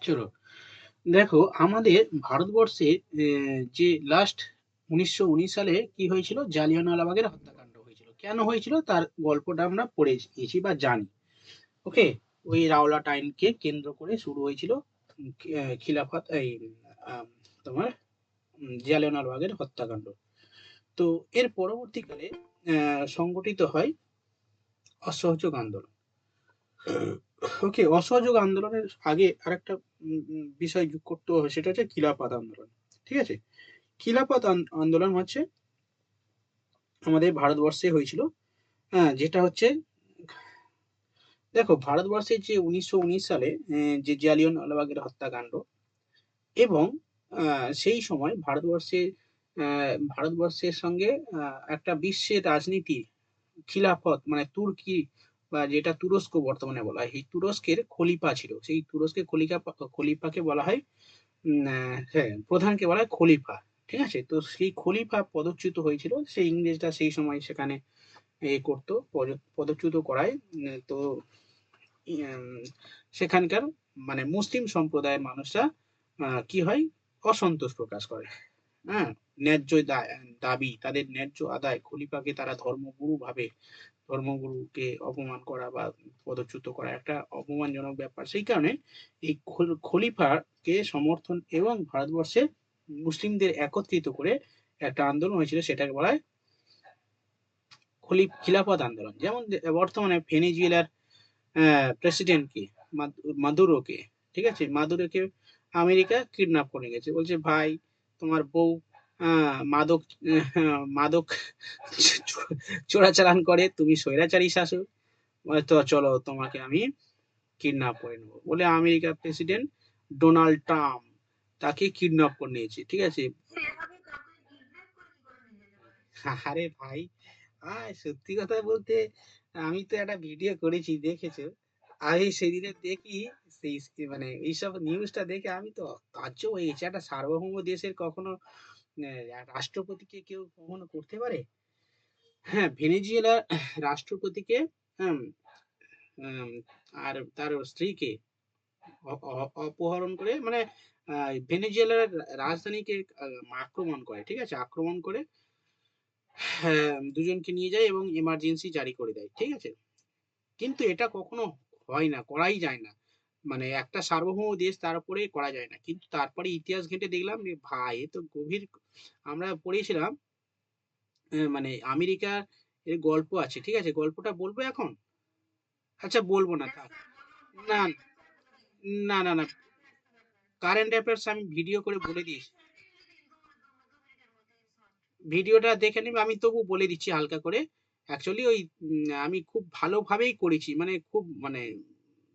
চলো, দেখো আমাদের ভারতবর্ষে যে লাস্ট 1919 সালে কি হয়েছিল, জালিয়ানওয়ালাবাগের হত্যাকাণ্ড হয়েছিল। কেন হয়েছিল তার গল্পটা আমরা পড়েছি বা জানি। ওকে, ওই রাওলাট টাইমকে কেন্দ্র করে শুরু হয়েছিল খিলাফত এই আম, তোমার জালিয়ানওয়ালাবাগের হত্যাকাণ্ড। তো এর পরবর্তীকালে সংগঠিত হয় অসহযোগ আন্দোলন। ওকে, অসহযোগ আন্দোলনের আগে আরেকটা বিষয় যোগ করতে হবে, সেটা হচ্ছে খিলাফত আন্দোলন। ঠিক আছে, খিলাফত আন্দোলন হচ্ছে আমাদের ভারতবর্ষে হয়েছিল। হ্যাঁ, যেটা হচ্ছে, দেখো ভারতবর্ষে যে 1919 সালে যে জালিয়ানওয়ালাবাগের হত্যাকাণ্ড, এবং সেই সময় ভারতবর্ষের সঙ্গে একটা বিশ্বের রাজনীতি, খিলাফত মানে তুর্কি বা যেটা তুরস্ক বর্তমানে বলা হয়, এই তুরস্কের খলিফা ছিল। সেই তুরস্কের খলিফাকে বলা হয় হ্যাঁ, প্রধানকে বলা হয় খলিফা। ঠিক আছে, তো সেই খলিফা পদচ্যুত হয়েছিল, সেই ইংরেজরা সেই সময় সেখানে করতো, পদচ্যুত করায়। তো উম, সেখানকার মানে মুসলিম সম্প্রদায়ের মানুষরা কি হয়, অসন্তোষ প্রকাশ করে। হ্যাঁ, ন্যায্য দাবি, তাদের ন্যায্য আদায়, খলিফাকে তারা ধর্মগুরু ভাবে, ধর্মগুরুকে অপমান করা বা পদচ্যুত করা একটা অপমানজনক ব্যাপার। সেই কারণে এই খলিফাকে সমর্থন এবং ভারতবর্ষের মুসলিমদের একত্রিত করে একটা আন্দোলন হয়েছিল, সেটাকে বলা হয় খিলাফত আন্দোলন। যেমন বর্তমানে ভেনেজুয়েলার প্রেসিডেন্টকে, মাদুরোকে, ঠিক আছে, মাদুরোকে আমেরিকা কিডন্যাপ করে গেছে, বলছে ভাই তোমার বউ মাদক মাদক চোরাচালান করে, তুমি স্বৈরাচারী শাসক, তো চলো তোমাকে আমি কিডন্যাপ করে নেবো বলে আমেরিকার প্রেসিডেন্ট ডোনাল্ড ট্রাম্প তাকে কিডন্যাপ করে নিয়েছে। ঠিক আছে, আরে ভাই, সত্যি কথা বলতে আমি তো একটা ভিডিও করেছি, দেখেছো? আমি সেদিনে দেখি সেই মানে এইসব নিউজটা দেখে আমি তো তাজ্জব হয়ে গেছি। একটা সার্বভৌম দেশের কখনো রাষ্ট্রপতিকে কেউ কখনো করতে পারে? হ্যাঁ, ভেনেজুয়েলার রাষ্ট্রপতিকে, হ্যাঁ, উম, আর তার স্ত্রীকে অপহরণ করে, মানে ভেনেজুয়েলার রাজধানীকে আক্রমণ করে। ঠিক আছে, আক্রমণ করে হ্যাঁ, দুজনকে নিয়ে যায় এবং এমার্জেন্সি জারি করে দেয়। ঠিক আছে, কিন্তু এটা কখনো হয় না, করাই যায় না। মানে একটা সার্বভৌম দেশ, তার উপরে করা যায় না। কিন্তু তারপরে ইতিহাস ঘেঁটে দেখলাম যে ভাই এ তো গভীর, আমরা পড়েছিলাম মানে আমেরিকা এর গল্প আছে। ঠিক আছে, গল্পটা বলবো এখন? আচ্ছা, বলবো না, থাক। না, না, না, না, কারেন্ট অ্যাফেয়ার্স আমি ভিডিও করে বলে দিয়েছি। ভিডিওটা দেখে নিবে, আমি তবু বলে দিচ্ছি হালকা করে। অ্যাকচুয়ালি ওই আমি খুব ভালোভাবেই করেছি, মানে খুব মানে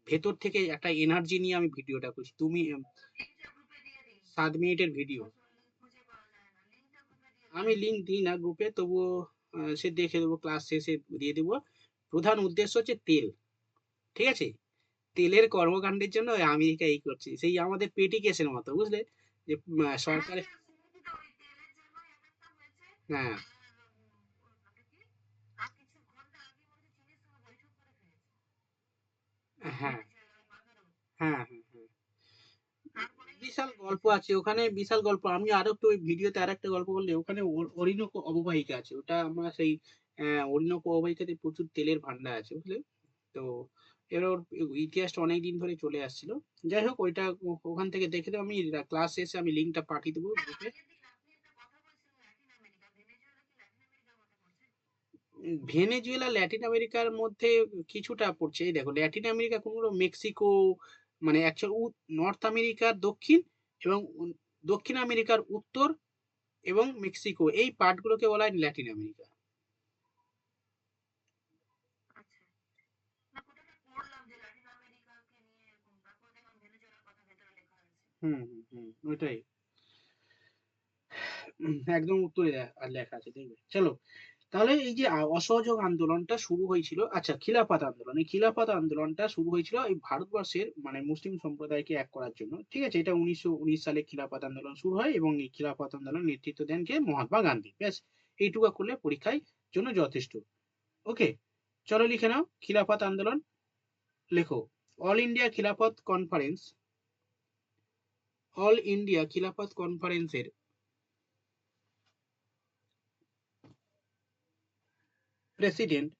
ভেতর থেকে একটা এনার্জি নিয়ে আমি ভিডিওটা করছি। তুমি 7 মিনিটের ভিডিও, আমি লিঙ্ক দিই না গ্রুপে, তবুও সে দেখে দেবো, ক্লাস শেষে দিয়ে দেবো। প্রধান উদ্দেশ্য হচ্ছে তেল। ঠিক আছে, তেলের কর্মকাণ্ডের জন্য ওই আমেরিকা এই করছে, সেই আমাদের পেটি কেসের মতো, বুঝলে? যে সরকারে, হ্যাঁ, হ্যাঁ, হ্যাঁ, হ্যাঁ, হ্যাঁ, বিশাল গল্প আছে ওখানে, বিশাল গল্প। আমি আরো একটু ওই ভিডিওতে আর একটা গল্প বললে, ওখানে অরিনোকো অববাহিকা আছে, ওটা আমরা সেই অরিনোকো অববাহিকাতে প্রচুর তেলের ভান্ডার আছে, বুঝলে? তো এবার ওর ইতিহাসটা অনেক দিন ধরে চলে আসছিল। যাই হোক, ওইটা ওখান থেকে দেখে দেবো। আমি ক্লাস শেষে আমি লিঙ্কটা পাঠিয়ে দেবো গ্রুপে। ভেনেজুয়েলা ল্যাটিন আমেরিকার মধ্যে কিছুটা পড়ছে। এই দেখো, ল্যাটিন আমেরিকা কোনগুলো, মেক্সিকো, মানে অ্যাকচুয়াল নর্থ আমেরিকার দক্ষিণ এবং দক্ষিণ আমেরিকার উত্তর এবং মেক্সিকো, এই পার্টগুলোকে বলা হয় ল্যাটিন আমেরিকা। হুম, হুম, হুম, ওইটাই। একদম উত্তরে লেখা আছে, দেখবে। চলো, তাহলে এই যে অসহযোগ আন্দোলনটা শুরু হয়েছিল, আচ্ছা খিলাফত আন্দোলন, এই খিলাফত আন্দোলনটা শুরু হয়েছিল এই ভারতবর্ষের মানে মুসলিম সম্প্রদায়কে এক করার জন্য। ঠিক আছে, এটা 1919 সালে খিলাফত আন্দোলন শুরু হয় এবং এই খিলাফত আন্দোলন নেতৃত্ব দেন কে? মহাত্মা গান্ধী। ব্যাস, এইটুকু করলে পরীক্ষায় জন্য যথেষ্ট। ওকে, চলো লিখে নাও খিলাফত আন্দোলন। লেখো, অল ইন্ডিয়া খিলাফত কনফারেন্স অল ইন্ডিয়া খিলাফত কনফারেন্সের প্রেসিডেন্ট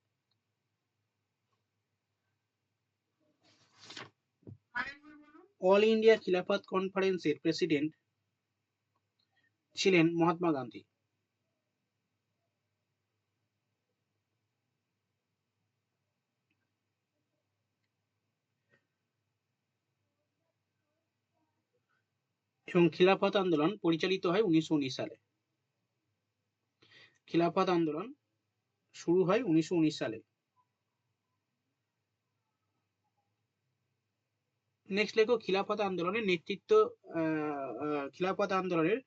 অল ইন্ডিয়া খিলাফত কনফারেন্সের প্রেসিডেন্ট ছিলেন মহাত্মা গান্ধী। এবং খিলাফত আন্দোলন পরিচালিত হয় 1919 সালে। খিলাফত আন্দোলন শুরু হয় 1919 সালে। নেক্সট লেখো খিলাফত আন্দোলনের নেতৃত্ব, খিলাফত আন্দোলনের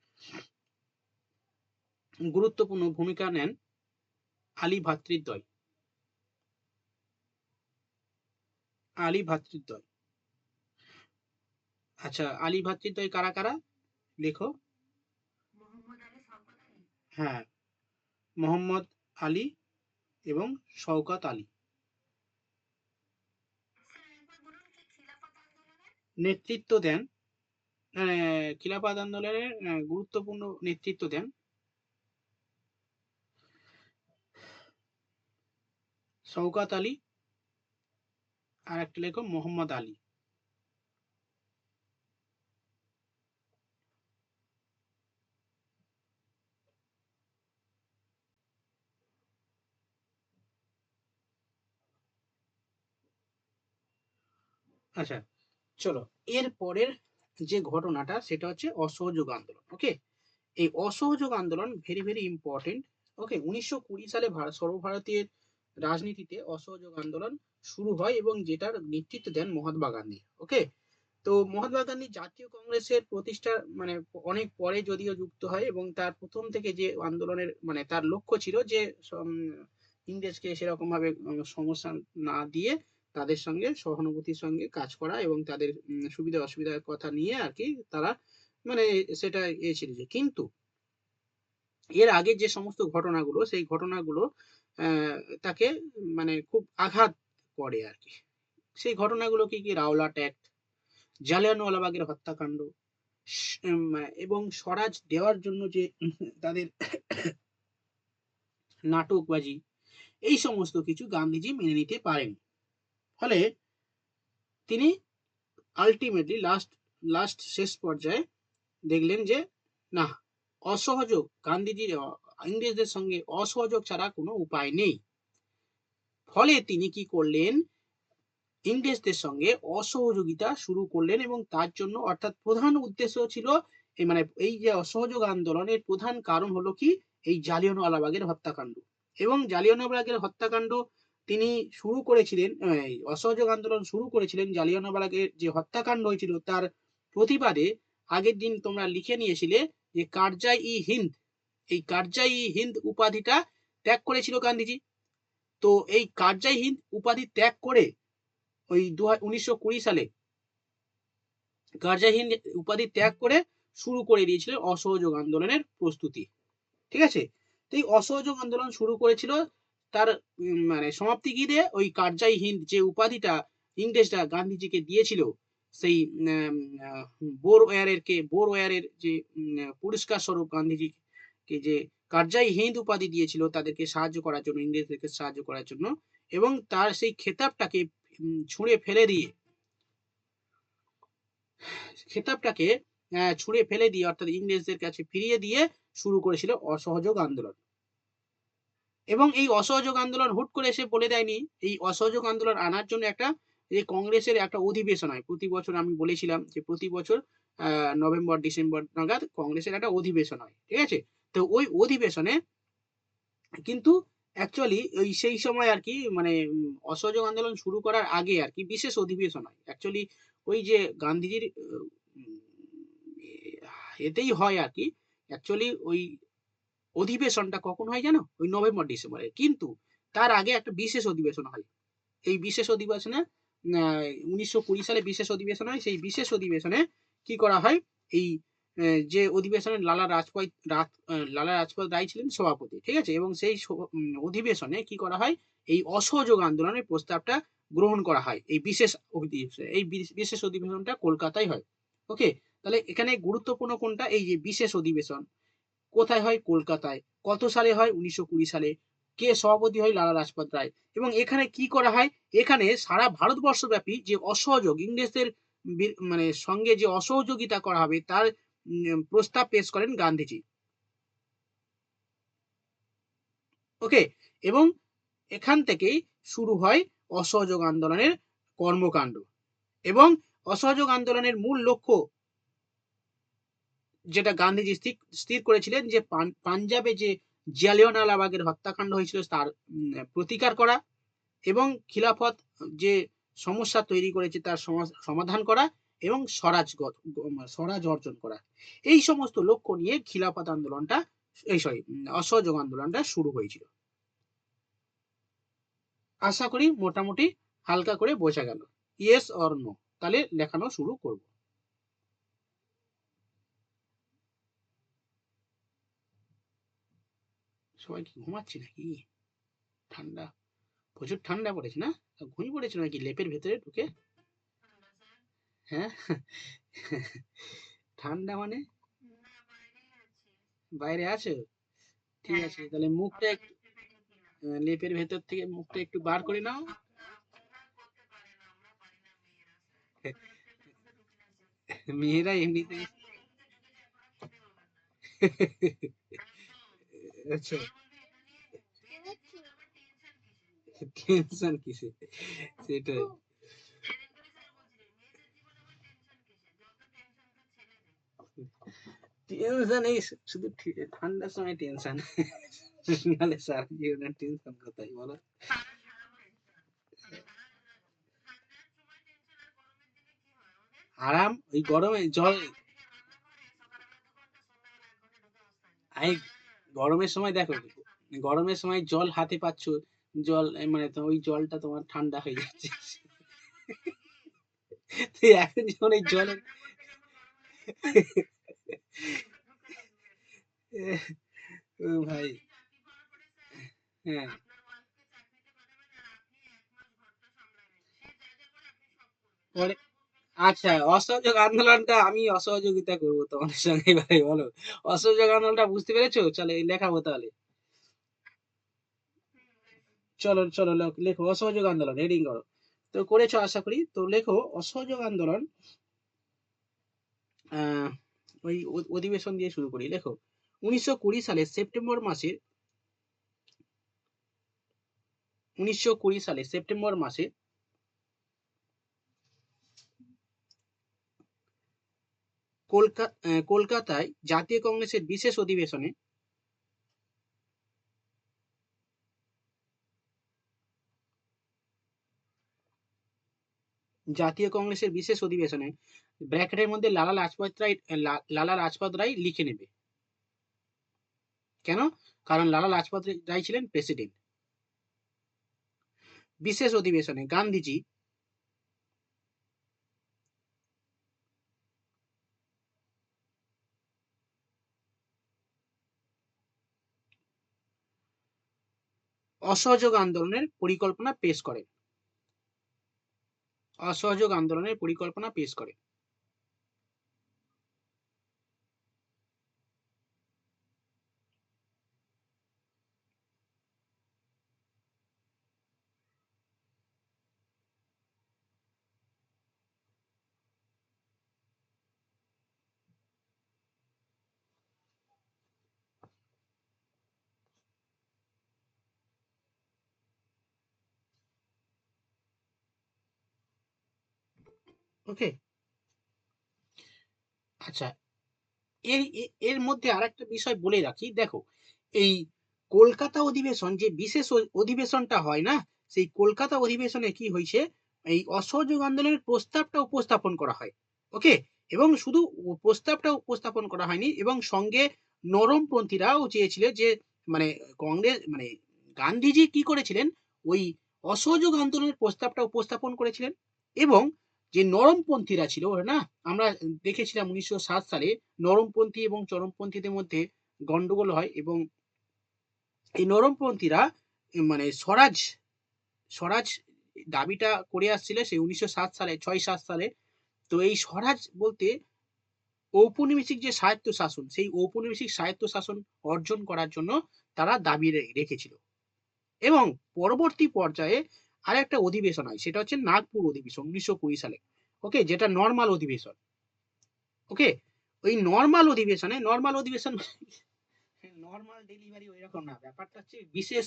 গুরুত্বপূর্ণ ভূমিকা নেন আলী ভ্রাতৃদ্বয়। আলী ভ্রাতৃদ্বয়, আচ্ছা আলী ভ্রাতৃদ্বয় কারা কারা লেখো। হ্যাঁ, মোহাম্মদ আলী এবং শওকত আলী। নেতৃত্ব দেন, খিলাফত আন্দোলনের গুরুত্বপূর্ণ নেতৃত্ব দেন শওকত আলী, আর একটা লেখো মোহাম্মদ আলী। আচ্ছা চলো, এর পরের যে ঘটনাটা সেটা হচ্ছে অসহযোগ আন্দোলন। ওকে, এই অসহযোগ আন্দোলন ভেরি ভেরি ইম্পর্টেন্ট। ওকে, 1920 সালে সর্বভারতীয় রাজনীতিতে অসহযোগ আন্দোলন শুরু হয় এবং যেটার নেতৃত্ব দেন মহাত্মা গান্ধী। ওকে, তো মহাত্মা গান্ধী জাতীয় কংগ্রেসের প্রতিষ্ঠা মানে অনেক পরে যদিও যুক্ত হয়, এবং তার প্রথম থেকে যে আন্দোলনের মানে তার লক্ষ্য ছিল যে ইংরেজকে সেরকম ভাবে সমস্যা না দিয়ে তাদের সঙ্গে সহানুভূতির সঙ্গে কাজ করা এবং তাদের সুবিধা অসুবিধার কথা নিয়ে আর কি তারা মানে সেটা ছিল। যে কিন্তু এর আগে যে সমস্ত ঘটনাগুলো সেই ঘটনাগুলো তাকে মানে খুব আঘাত করে আর কি। সেই ঘটনাগুলো কি কি? রাওলাট অ্যাক্ট, জালিয়ানওয়ালাবাগের হত্যাকাণ্ড, এবং স্বরাজ দেওয়ার জন্য যে তাদের নাটকবাজি, এই সমস্ত কিছু গান্ধীজি মেনে নিতে পারেন। ফলে তিনি আলটিমেটলি লাস্ট শেষ পর্যায়ে দেখলেন যে না, অসহযোগ গান্ধীজির ইংরেজদের সঙ্গে অসহযোগ ছাড়া কোনো উপায় নেই। ফলে তিনি কি করলেন? ইংরেজদের সঙ্গে অসহযোগিতা শুরু করলেন, এবং তার জন্য অর্থাৎ প্রধান উদ্দেশ্য ছিল মানে এই যে অসহযোগ আন্দোলনের প্রধান কারণ হলো কি? এই জালিয়ানওয়ালাবাগের হত্যাকাণ্ড। এবং জালিয়ানওয়ালাবাগের হত্যাকাণ্ড তিনি শুরু করেছিলেন, অসহযোগ আন্দোলন শুরু করেছিলেন জালিয়ানওয়ালাবাগের যে হত্যাকাণ্ড হয়েছিল তার প্রতিবাদে। আগের দিন তোমরা লিখে নিয়েছিলে যে কারজাই-ই-হিন্দ, এই কারজাই-ই-হিন্দ উপাধিটা ত্যাগ করেছিল গান্ধীজি। তো এই কারজাই-হিন্দ উপাধি ত্যাগ করে ওই 1920 সালে কারজাই-হিন্দ উপাধি ত্যাগ করে শুরু করে দিয়েছিল অসহযোগ আন্দোলনের প্রস্তুতি। ঠিক আছে, তো এই অসহযোগ আন্দোলন শুরু করেছিল, তার মানে সমাপ্তি কি দিয়ে? ওই কারজাই-হিন্দ যে উপাধিটা ইংরেজরা গান্ধীজিকে দিয়েছিল, সেই বোরওয়ারের যে পুরস্কার স্বরূপ গান্ধীজিকে যে কারজাই-হিন্দ উপাধি দিয়েছিল তাদেরকে সাহায্য করার জন্য, ইংরেজদেরকে সাহায্য করার জন্য, এবং তার সেই খেতাবটাকে ছুঁড়ে ফেলে দিয়ে অর্থাৎ ইংরেজদের কাছে ফিরিয়ে দিয়ে শুরু করেছিল অসহযোগ আন্দোলন। এবং এই অসহযোগ আন্দোলন হুট করে এসে বলে দেয়নি। এই অসহযোগ আন্দোলন আনার জন্য একটা যে কংগ্রেসের একটা অধিবেশন হয় প্রতি বছর। আমি বলেছিলাম যে প্রতি বছর নভেম্বর ডিসেম্বর নাগাদ কংগ্রেসের একটা অধিবেশন হয়। ঠিক আছে, তো ওই অধিবেশনে কিন্তু অ্যাকচুয়ালি ওই সেই সময় আর কি মানে অসহযোগ আন্দোলন শুরু করার আগে আর কি বিশেষ অধিবেশন হয়। অ্যাকচুয়ালি ওই যে গান্ধীজির এতেই হয় আর কি। অ্যাকচুয়ালি ওই অধিবেশনটা কখন হয় জানো? ওই নভেম্বর ডিসেম্বরে। কিন্তু তার আগে একটা বিশেষ অধিবেশন হয়। এই বিশেষ অধিবেশনে 1920 সালে বিশেষ অধিবেশন হয়। সেই বিশেষ অধিবেশনে কি করা হয়? এই যে অধিবেশনে লালা লাজপত রায় ছিলেন সভাপতি। ঠিক আছে, এবং সেই অধিবেশনে কি করা হয়? এই অসহযোগ আন্দোলনের প্রস্তাবটা গ্রহণ করা হয়। এই বিশেষ অধিবেশনে, এই বিশেষ অধিবেশনটা কলকাতায় হয়। ওকে, তাহলে এখানে গুরুত্বপূর্ণ কোনটা, এই যে বিশেষ অধিবেশন কোথায় হয়, কলকাতায়, কত সালে হয়, 1920 সালে, কে সভাপতি হয়, লালা লাজপত রায়। এবং এখানে কি করা হয়, এখানে সারা ভারতবর্ষ ব্যাপী যে অসহযোগ ইংরেজদের মানে সঙ্গে যে অসহযোগিতা করা হবে তার প্রস্তাব পেশ করেন গান্ধীজি। ওকে, এবং এখান থেকেই শুরু হয় অসহযোগ আন্দোলনের কর্মকাণ্ড। এবং অসহযোগ আন্দোলনের মূল লক্ষ্য যেটা গান্ধীজি স্থির করেছিলেন যে পাঞ্জাবে যে জালিয়ানওয়ালাবাগের হত্যাকাণ্ড হয়েছিল তার প্রতিকার করা, এবং খিলাফত যে সমস্যা তৈরি করেছে তার সমাধান করা, এবং স্বরাজ অর্জন করা। এই সমস্ত লক্ষ্য নিয়ে খিলাফত আন্দোলনটা, অসহযোগ আন্দোলনটা শুরু হয়েছিল। আশা করি মোটামুটি হালকা করে বোঝা গেল। ইয়েস অর নো, তাহলে লেখানো শুরু করব। সবাই কি ঘুমাচ্ছি নাকি? ঠান্ডা, প্রচুর ঠান্ডা পড়েছে না? ঘুমিয়ে পড়েছিল নাকি লেপের ভেতরে ঢুকে? হ্যাঁ, ঠান্ডা মানে বাইরে আছো? ঠিক আছে, তাহলে মুখটা একটু লেপের ভেতর থেকে মুখটা একটু বার করে নাও। মেয়েরা এমনিতেই আচ্ছা, টেনশন কিসে, সেটাই। টেনশন এই শুধু ঠান্ডার সময় টেনশন, নাহলে সারা জীবনের টেনশন কোথায় বলো? আরাম, ওই গরমে জল, এই গরমের সময় দেখো, গরমের সময় জল হাতে পাচ্ছ, জল মানে ওই জলটা তোমার ঠান্ডা হয়ে যাচ্ছে। তুই এখন যখন এই জলের ও ভাই, হ্যাঁ, পরে আচ্ছা, অসহযোগ আন্দোলনটা আমি অসহযোগিতা করবো তোমাদের সঙ্গে ভাই, বলো অসহযোগ আন্দোলনটা বুঝতে পেরেছো? চলো লেখাবো তাহলে, চলো চলো লেখো অসহযোগ আন্দোলন, হেডিং করো। তো করেছো আশা করি, তো লেখো অসহযোগ আন্দোলন। ওই অধিবেশন দিয়ে শুরু করি, লেখো 1920 সালের সেপ্টেম্বর মাসে, 1920 সালে সেপ্টেম্বর মাসে কলকাতায় জাতীয় কংগ্রেসের বিশেষ অধিবেশনে ব্র্যাকেটের মধ্যে লালা লাজপত রায় লিখে নেবে। কেন? কারণ লালা লাজপত রায় ছিলেন প্রেসিডেন্ট। বিশেষ অধিবেশনে গান্ধীজি অসহযোগ আন্দোলনের পরিকল্পনা পেশ করেন। অসহযোগ আন্দোলনের পরিকল্পনা পেশ করেন। ওকে, আচ্ছা, এর এর মধ্যে আরেকটা বিষয় বলে রাখি, দেখো এই কলকাতা অধিবেশন যে বিশেষ অধিবেশনটা হয় না, সেই কলকাতা অধিবেশনে কি হয়েছে, এই অসহযোগ আন্দোলনের প্রস্তাবটা উপস্থাপন করা হয়। ওকে, এবং শুধু প্রস্তাবটা উপস্থাপন করা হয়নি, এবং সঙ্গে নরমপন্থীরাও চেয়েছিল যে মানে কংগ্রেস মানে গান্ধীজি কি করেছিলেন, ওই অসহযোগ আন্দোলনের প্রস্তাবটা উপস্থাপন করেছিলেন। এবং যে নরমপন্থীরা ছিল না, আমরা দেখেছিলাম 1907 সালে নরমপন্থী এবং চরমপন্থীদের মধ্যে গন্ডগোল হয়, এবং এই নরমপন্থীরা মানে স্বরাজ স্বরাজ দাবিটা করে আসছিল সেই 1907 সালে, 6-7 সালে। তো এই স্বরাজ বলতে ঔপনিবেশিক যে স্বায়ত্তশাসন, সেই ঔপনিবেশিক স্বায়ত্তশাসন অর্জন করার জন্য তারা দাবি রেখেছিল। এবং পরবর্তী পর্যায়ে আরেকটা অধিবেশন হয়, সেটা হচ্ছে নাগপুর অধিবেশন 1920 সালে। ওকে, যেটা নর্মাল অধিবেশন। ওকে, ওই নর্মাল অধিবেশন নর্মাল ডেলিভারি ওই রকম না, ব্যাপারটা হচ্ছে বিশেষ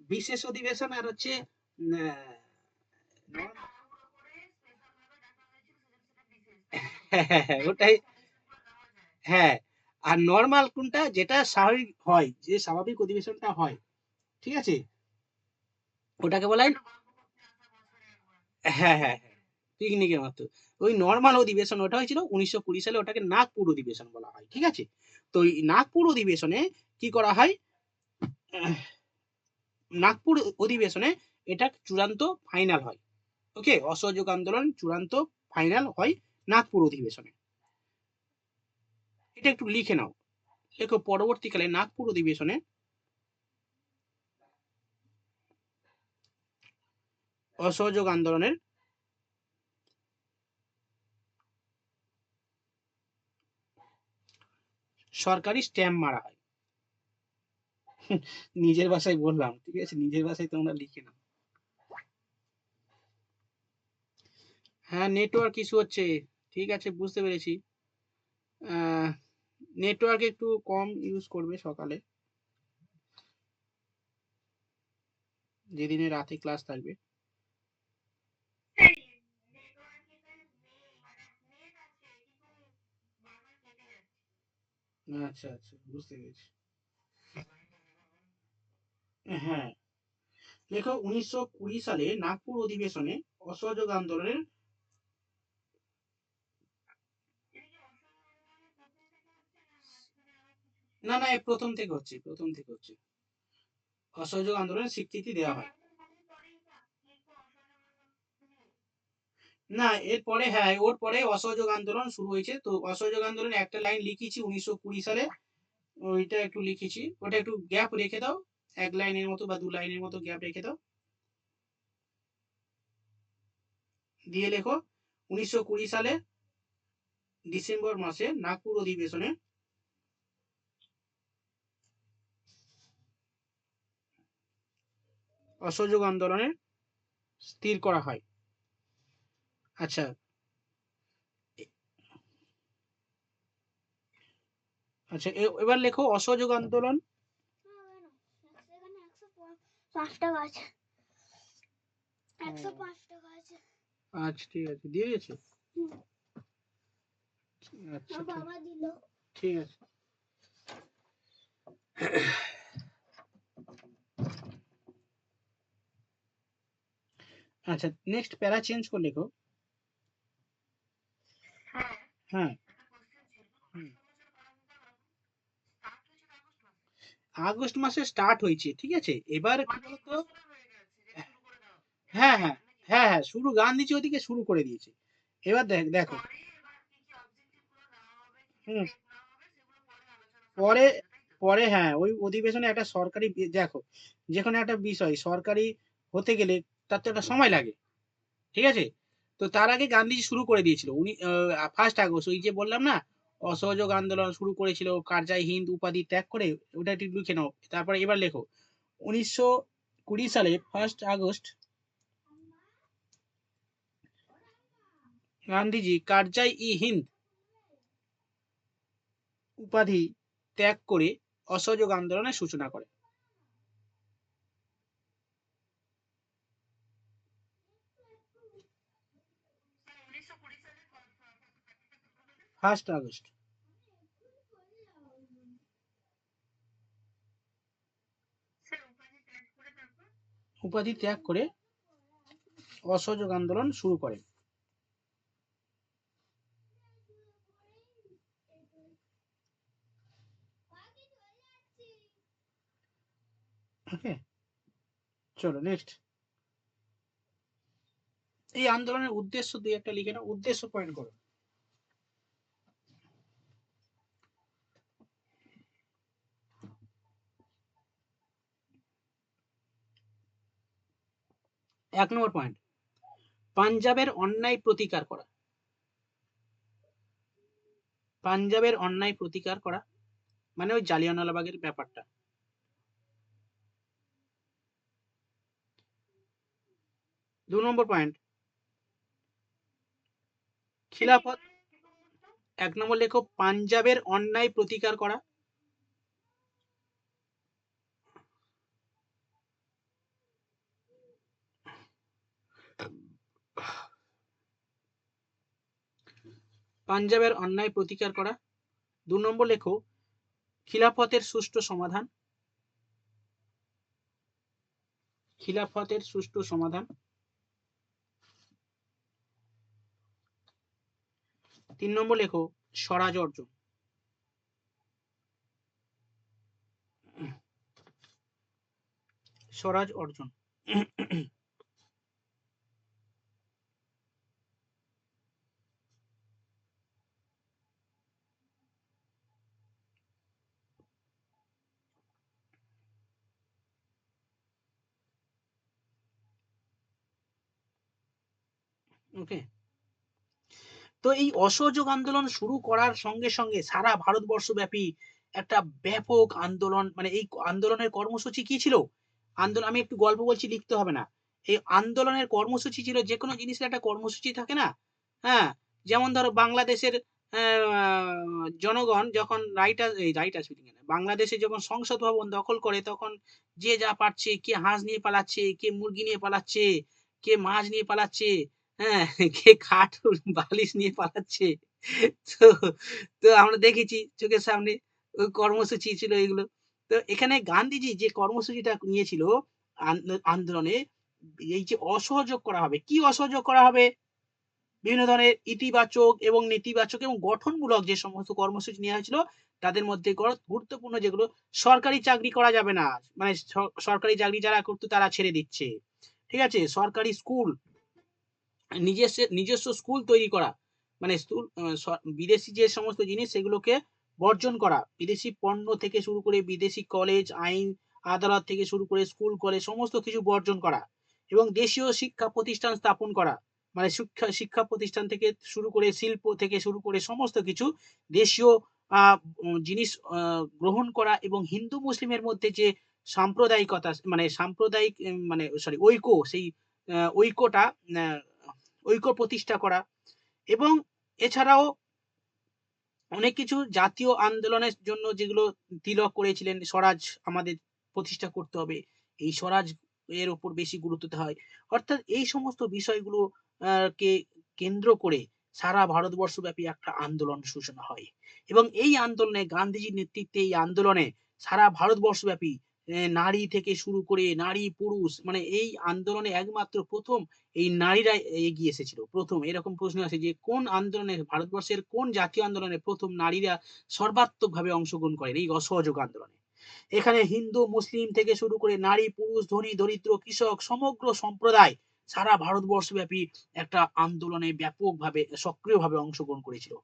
বিশেষ অধিবেশন আর হচ্ছে ওটাই। হ্যাঁ, আর নর্মাল কোনটা, যেটা স্বাভাবিক হয়, যে স্বাভাবিক অধিবেশনটা হয়, ঠিক আছে, ওটাকে বলা হয়। হ্যাঁ হ্যাঁ হ্যাঁ, পিকনিকের মতো। ওই নর্মাল অধিবেশন ওটা হয়েছিল 1920 সালে, ওটাকে নাগপুর অধিবেশন বলা হয়, ঠিক আছে। তো এই নাগপুর অধিবেশনে কি করা হয়, নাগপুর অধিবেশনে এটা চূড়ান্ত ফাইনাল হয়। ওকে, অসহযোগ আন্দোলন চূড়ান্ত ফাইনাল হয় নাগপুর অধিবেশনে। এটা একটু লিখে নাও, লেখো পরবর্তীকালে নাগপুর অধিবেশনে অসহযোগ আন্দোলনের সরকারি স্ট্যাম্প মারা হয়। নিজের ভাষায় বললাম, ঠিক আছে, নিজের ভাষায় তোমরা লিখে নাও। হ্যাঁ, নেটওয়ার্ক ইস্যু হচ্ছে, ঠিক আছে, বুঝতে পেরেছি। নেটওয়ার্ক একটু কম ইউজ করবে সকালে, যেদিনে রাতে ক্লাস থাকবে। আচ্ছা আচ্ছা, বুঝতে পেরেছি। হ্যাঁ, দেখো 1920 সালে নাগপুর অধিবেশনে অসহযোগ আন্দোলনের, না না, প্রথম থেকে হচ্ছে, প্রথম থেকে হচ্ছে, অসহযোগ আন্দোলনের স্বীকৃতি দেওয়া হয়। না, এরপরে, হ্যাঁ, ওর পরে অসহযোগ আন্দোলন শুরু হয়েছে। তো অসহযোগ আন্দোলনে একটা লাইন লিখেছি 1920 সালে, ওইটা একটু লিখেছি, ওটা একটু গ্যাপ রেখে দাও, এক লাইনের মতো বা দু লাইনের মতো গ্যাপ রেখে দাও, দিয়ে লেখো 1920 সালে ডিসেম্বর মাসে নাগপুর অধিবেশনে অসহযোগ আন্দোলনের স্থির করা হয়। আচ্ছা, আচ্ছা, এবার লেখো অসহযোগ আন্দোলন। আচ্ছা, ঠিক আছে, দিয়ে গেছে। আচ্ছা, ঠিক আছে। আচ্ছা, নেক্সট প্যারা চেঞ্জ করে লেখো। হ্যাঁ, আগস্ট মাসে স্টার্ট হয়েছে, ঠিক আছে। এবার কি বলতো, হ্যাঁ হ্যাঁ হ্যাঁ হ্যাঁ, শুরু গান্ধীজি ওদিকে শুরু করে দিয়েছে। এবার দেখো। হুম, পরে, পরে হ্যাঁ, ওই অধিবেশনে একটা সরকারি দেখো, যে কোনো একটা বিষয় সরকারি হতে গেলে তার তো একটা সময় লাগে, ঠিক আছে। তো তার আগে গান্ধীজি শুরু করে দিয়েছিল, উনি 1 আগস্ট, ওই যে বললাম না, অসহযোগ আন্দোলন শুরু করেছিল কারজাই হিন্দ উপাধি ত্যাগ করে, ওটা একটু লিখে নাও। তারপরে এবার লেখো 1920 সালে 1 আগস্ট গান্ধীজি কারজাই ই হিন্দ উপাধি ত্যাগ করে অসহযোগ আন্দোলনের সূচনা করে। 1 আগস্ট উপাধি ত্যাগ করে অসহযোগ আন্দোলন শুরু করেন। ওকে, চলো নেক্সট। এই আন্দোলনের উদ্দেশ্য দুই একটা লিখে নাও, উদ্দেশ্য পয়েন্ট করো। এক নম্বর পয়েন্ট, পাঞ্জাবের অন্যায় প্রতিকার করা। পাঞ্জাবের অন্যায় প্রতিকার করা, মানে ওই জালিয়ানওয়ালাবাগের ব্যাপারটা। 2 নম্বর পয়েন্ট, খিলাফত। 1 নম্বর লেখো, পাঞ্জাবের অন্যায় প্রতিকার করা। পাঞ্জাবের অন্যায় প্রতিকার করা। 2 নম্বর লেখো, খিলাফতের সুষ্ঠু সমাধান। খিলাফতের সুষ্ঠু সমাধান। 3 নম্বর লেখো, স্বরাজ অর্জন। স্বরাজ অর্জন। ওকে, তো এই অসহযোগ আন্দোলন শুরু করার সঙ্গে সঙ্গে সারা ভারতবর্ষব্যাপী একটা ব্যাপক আন্দোলন, মানে এই আন্দোলনের কর্মসূচি কি ছিল? আন্দোলন, আমি একটু গল্প বলছি, লিখতে হবে না। এই আন্দোলনের কর্মসূচি ছিল, যে কোনো জিনিসের একটা কর্মসূচি থাকে না? হ্যাঁ, যেমন ধরো বাংলাদেশের জনগণ যখন বাংলাদেশে যখন সংসদ ভবন দখল করে, তখন যে যা পারছে, কে হাঁস নিয়ে পালাচ্ছে, কে মুরগি নিয়ে পালাচ্ছে, কে মাছ নিয়ে পালাচ্ছে, হ্যাঁ, কে খাট বালিশ নিয়ে পালাচ্ছে। তো তো আমরা দেখেছি চোখের সামনে, ওই কর্মসূচি ছিল এগুলো। তো এখানে গান্ধীজি যে কর্মসূচিটা নিয়েছিল আন্দোলনে, এই যে অসহযোগ করা হবে, কি অসহযোগ করা হবে? বিভিন্ন ধরনের ইতিবাচক এবং নেতিবাচক এবং গঠনমূলক যে সমস্ত কর্মসূচি নেওয়া হয়েছিল, তাদের মধ্যে গুরুত্বপূর্ণ যেগুলো, সরকারি চাকরি করা যাবে না, মানে সরকারি চাকরি যারা করতো তারা ছেড়ে দিচ্ছে, ঠিক আছে? সরকারি স্কুল, নিজস্ব স্কুল তৈরি করা, মানে বিদেশি যে সমস্ত জিনিস সেগুলোকে বর্জন করা, বিদেশি পণ্য থেকে শুরু করে বিদেশি কলেজ, আইন, আদালত থেকে শুরু করে স্কুল কলেজ সমস্ত কিছু বর্জন করা, এবং দেশীয় শিক্ষা প্রতিষ্ঠান স্থাপন করা, মানে শিক্ষা প্রতিষ্ঠান থেকে শুরু করে শিল্প থেকে শুরু করে সমস্ত কিছু দেশীয় জিনিস গ্রহণ করা, এবং হিন্দু মুসলিমের মধ্যে যে সাম্প্রদায়িকতা, মানে সাম্প্রদায়িক, মানে সরি ঐক্য, সেই ঐক্যটা, ঐক্য প্রতিষ্ঠা করা, এবং এছাড়াও অনেক কিছু জাতীয় আন্দোলনের জন্য যেগুলো তিলক করেছিলেন, স্বরাজ আমাদের প্রতিষ্ঠা করতে হবে, এই স্বরাজ এর উপর বেশি গুরুত্ব দিতে হয়। অর্থাৎ এই সমস্ত বিষয়গুলো কে কেন্দ্র করে সারা ভারতবর্ষব্যাপী একটা আন্দোলন সূচনা হয়, এবং এই আন্দোলনে গান্ধীজির নেতৃত্বে এই আন্দোলনে সারা ভারতবর্ষব্যাপী নারী থেকে শুরু করে নারী পুরুষ, মানে এই আন্দোলনে একমাত্র প্রথম এই নারীরা এগিয়ে এসেছিল। প্রথম এরকম প্রশ্ন আছে যে কোন আন্দোলনে, ভারতবর্ষের কোন জাতীয় আন্দোলনে প্রথম নারীরা সর্বাত্মকভাবে অংশগ্রহণ করেন? এই অসহযোগ আন্দোলনে। এখানে হিন্দু মুসলিম থেকে শুরু করে নারী পুরুষ, ধনী দরিদ্র, কৃষক, সমগ্র সম্প্রদায় সারা ভারতবর্ষব্যাপী একটা আন্দোলনে ব্যাপকভাবে সক্রিয়ভাবে অংশগ্রহণ করেছিল,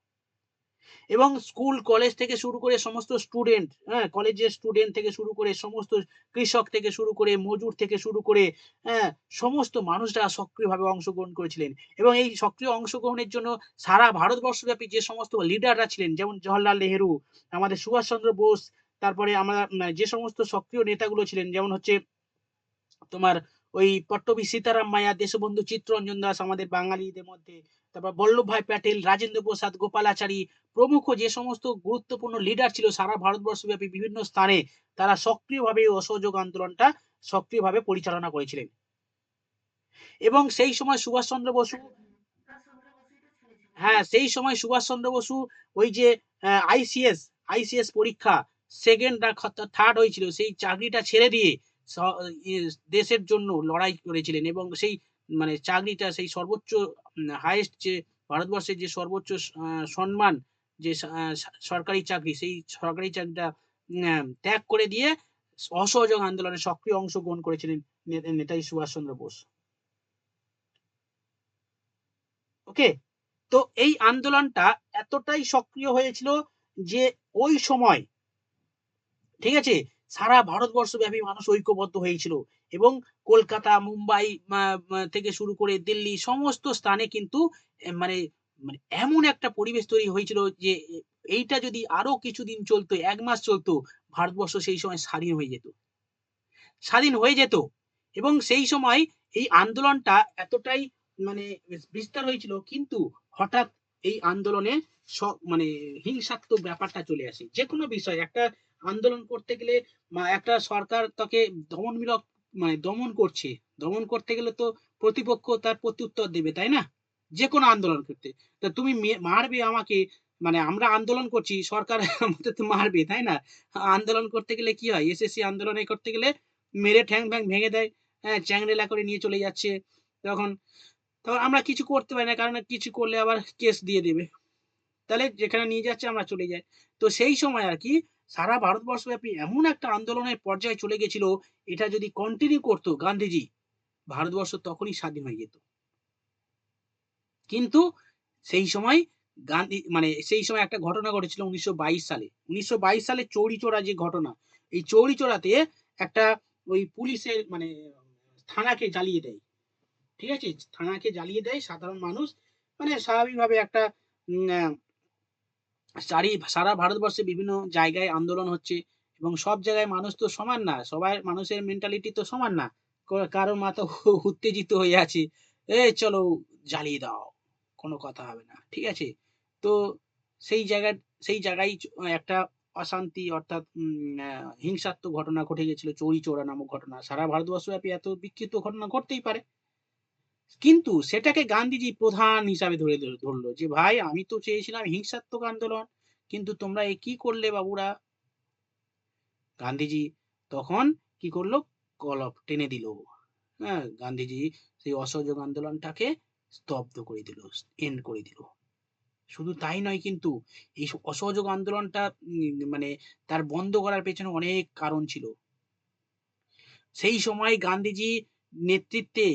এবং স্কুল কলেজ থেকে শুরু করে সমস্ত স্টুডেন্ট, হ্যাঁ, কলেজের স্টুডেন্ট থেকে শুরু করে সমস্ত কৃষক থেকে শুরু করে মজুর থেকে শুরু করে, হ্যাঁ, সমস্ত মানুষরা সক্রিয়ভাবে অংশগ্রহণ করেছিলেন, এবং এই সক্রিয় অংশগ্রহণের জন্য সারা ভারতবর্ষব্যাপী যে সমস্ত লিডাররা ছিলেন, যেমন জওহরলাল নেহেরু, আমাদের সুভাষচন্দ্র বোস, তারপরে আমরা যে সমস্ত সক্রিয় নেতাগুলো ছিলেন, যেমন হচ্ছে তোমার ওই পট্টবী সীতারাম মায়া, দেশবন্ধু চিত্তরঞ্জন দাস আমাদের বাঙালিদের মধ্যে, তারপর বল্লভভাই প্যাটেল, রাজেন্দ্র প্রসাদ, গোপালাচারী প্রমুখ যে সমস্ত গুরুত্বপূর্ণ লিডার ছিল সারা ভারতবর্ষব্যাপী বিভিন্ন স্থানে, তারা সক্রিয়ভাবে অসহযোগ আন্দোলনটা সক্রিয়ভাবে পরিচালনা করেছিলেন। এবং সেই সময় সুভাষচন্দ্র বসু, হ্যাঁ, সেই সময় সুভাষচন্দ্র বসু ওই যে আইসিএস আইসিএস পরীক্ষা সেকেন্ড না থার্ড হয়েছিল, সেই চাকরিটা ছেড়ে দিয়ে দেশের জন্য লড়াই করেছিলেন, এবং সেই মানে চাকরিটা, সেই সর্বোচ্চ হাইয়েস্ট যে ভারতবর্ষের যে সর্বোচ্চ সম্মান, যে সরকারি চাকরি, সেই সরকারি চাকরিটা ত্যাগ করে দিয়ে অসহযোগ আন্দোলনে সক্রিয় অংশগ্রহণ করেছিলেন নেতাজি সুভাষচন্দ্র বোস। ওকে, তো এই আন্দোলনটা এতটাই সক্রিয় হয়েছিল যে ওই সময়, ঠিক আছে, সারা ভারতবর্ষব্যাপী মানুষ ঐক্যবদ্ধ হয়েছিল, এবং কলকাতা, মুম্বাই থেকে শুরু করে দিল্লি সমস্ত স্থানে কিন্তু মানে মানে এমন একটা পরিবেশ তৈরি হয়েছিল যে এইটা যদি আরো কিছুদিন চলতো, 1 মাস চলতো, ভারতবর্ষ সেই সময় স্বাধীন হয়ে যেত। স্বাধীন হয়ে যেত। এবং সেই সময় এই আন্দোলনটা এতটাই মানে বিস্তার হয়েছিল, কিন্তু হঠাৎ এই আন্দোলনে মানে হিংসাত্মক ব্যাপারটা চলে আসে। যেকোনো বিষয় একটা আন্দোলন করতে গেলে একটা সরকার তাকে দমনমূলক মানে দমন করছে। দমন করতে গেলে তো প্রতিপক্ষ তার প্রত্যুত্তর দেবে, তাই না? যেকোনো আন্দোলন করতে। তো তুমি মারবে আমাকে, মানে আমরা আন্দোলন করছি, সরকার আমাদের তো মারবে, তাই না? আন্দোলন করতে গেলে কি হয়? এসএসসি আন্দোলনে করতে গেলে মেরে ঠ্যাং ফ্যাং ভেঙে দেয়, হ্যাঁ, চ্যাংড়েলা করে নিয়ে চলে যাচ্ছে। তখন তখন আমরা কিছু করতে পারি না, কারণ কিছু করলে আবার কেস দিয়ে দেবে। তাহলে যেখানে নিয়ে যাচ্ছে আমরা চলে যাই। তো সেই সময় আর কি সারা ভারতবর্ষব্যাপী এমন একটা আন্দোলনের পর্যায়ে চলে গেছিল, এটা যদি কন্টিনিউ করতো গান্ধীজি, ভারতবর্ষ তখনই স্বাধীন হয়ে যেত। কিন্তু সেই সময় গান্ধী মানে সেই সময় একটা ঘটনা ঘটেছিল 1922 সালে। 1922 সালে চৌরিচৌরা যে ঘটনা, এই চৌরিচৌরাতে একটা ওই পুলিশের মানে থানাকে জ্বালিয়ে দেয়। ঠিক আছে? থানাকে জ্বালিয়ে দেয় সাধারণ মানুষ। মানে স্বাভাবিকভাবে একটা সারা ভারতবর্ষে বিভিন্ন জায়গায় আন্দোলন হচ্ছে, এবং সব জায়গায় মানুষ তো সমান না, সবাই মানুষের মেন্টালিটি তো সমান না। কারো মাথা উত্তেজিত হয়ে আছে, চলো জ্বালিয়ে দাও, কোনো কথা হবে না, ঠিক আছে? তো সেই জায়গায় সেই জায়গায় একটা অশান্তি অর্থাৎ হিংসাত্মক ঘটনা ঘটে গেছিল, চৌরি চৌরা নামক ঘটনা। সারা ভারতবর্ষব্যাপী এত বিক্ষিপ্ত ঘটনা ঘটতেই পারে, কিন্তু সেটাকে গান্ধীজি প্রধান হিসাবে ধরলো যে ভাই আমি তো চেয়েছিলাম হিংসাত্মক আন্দোলন, কিন্তু তোমরা এ কি করলে বাবুরা। গান্ধীজি তখন কি করলো, কলপ টেনে দিল। হ্যাঁ, গান্ধীজি সেই অসহযোগ আন্দোলনটাকে স্তব্ধ করে দিল, এন্ড করে দিল। শুধু তাই নয়, কিন্তু এই অসহযোগ আন্দোলনটা মানে তার বন্ধ করার পেছনে অনেক কারণ ছিল। সেই সময় গান্ধীজি নেতৃত্বে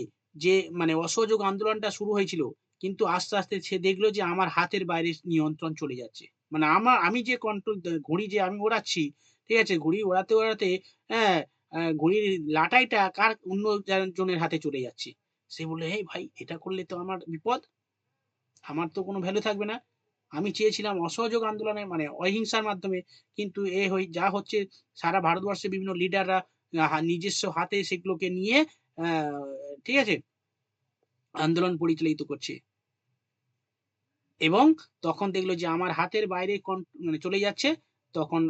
যে মানে অসহযোগ আন্দোলনটা শুরু হয়েছিল, কিন্তু আস্তে আস্তে সে দেখলো যে আমার হাতের বাইরে নিয়ন্ত্রণ চলে যাচ্ছে। মানে আমি যে কন্ট্রোল, ঘড়ি যে আমি ওড়াচ্ছি, ঠিক আছে, ঘড়ি ওড়াতে ওড়াতে হ্যাঁ ঘড়ির লাটাইটা কার অন্য জনের হাতে চলে যাচ্ছে। সে বললো, এই ভাই এটা করলে তো আমার বিপদ, আমার তো কোনো ভ্যালু থাকবে না। আমি চেয়েছিলাম অসহযোগ আন্দোলনে মানে অহিংসার মাধ্যমে, কিন্তু যা হচ্ছে, সারা ভারতবর্ষে বিভিন্ন লিডাররা নিজস্ব হাতে সেগুলোকে নিয়ে ঠিক আছে আন্দোলন পরিচালিত করছে। এবং তখন দেখলো যে আমার হাতের বাইরে মানে চলে যাচ্ছে, তখন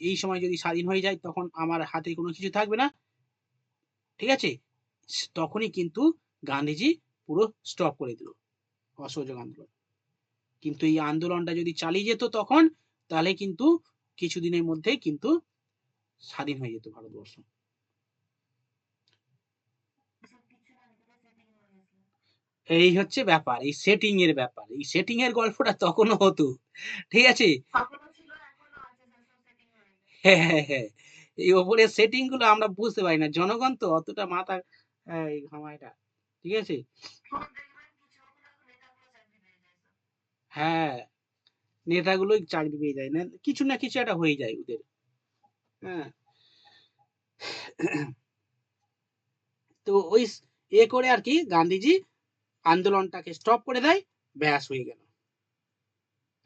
এই সময় যদি স্বাধীন হয়ে যায় তখন আমার হাতে কোনো কিছু থাকবে না, ঠিক আছে? তখনই কিন্তু গান্ধীজি পুরো স্টপ করে দিল অসহযোগ আন্দোলন। কিন্তু এই আন্দোলনটা যদি চালিয়ে যেত তখন, তাহলে কিন্তু কিছুদিনের মধ্যেই কিন্তু স্বাধীন হয়ে যেত ভারতবর্ষ। এই হচ্ছে ব্যাপার, এই সেটিং এর ব্যাপার, এই সেটিং এর গল্পটা তখনও হতো, ঠিক আছে? হ্যাঁ হ্যাঁ হ্যাঁ, এই ওপরের সেটিং গুলো আমরা বুঝতে পারি না, জনগণ তো অতটা মাথা এই ঘামায়টা, ঠিক আছে? হ্যাঁ, নেতাগুলোই চাকরি পেয়ে যায় না, কিছু না কিছু একটা হয়ে যায় ওদের। হ্যাঁ, তো ওই করে আর কি গান্ধীজি আন্দোলনটাকে স্টপ করে দেয়, ব্যাস হয়ে গেল।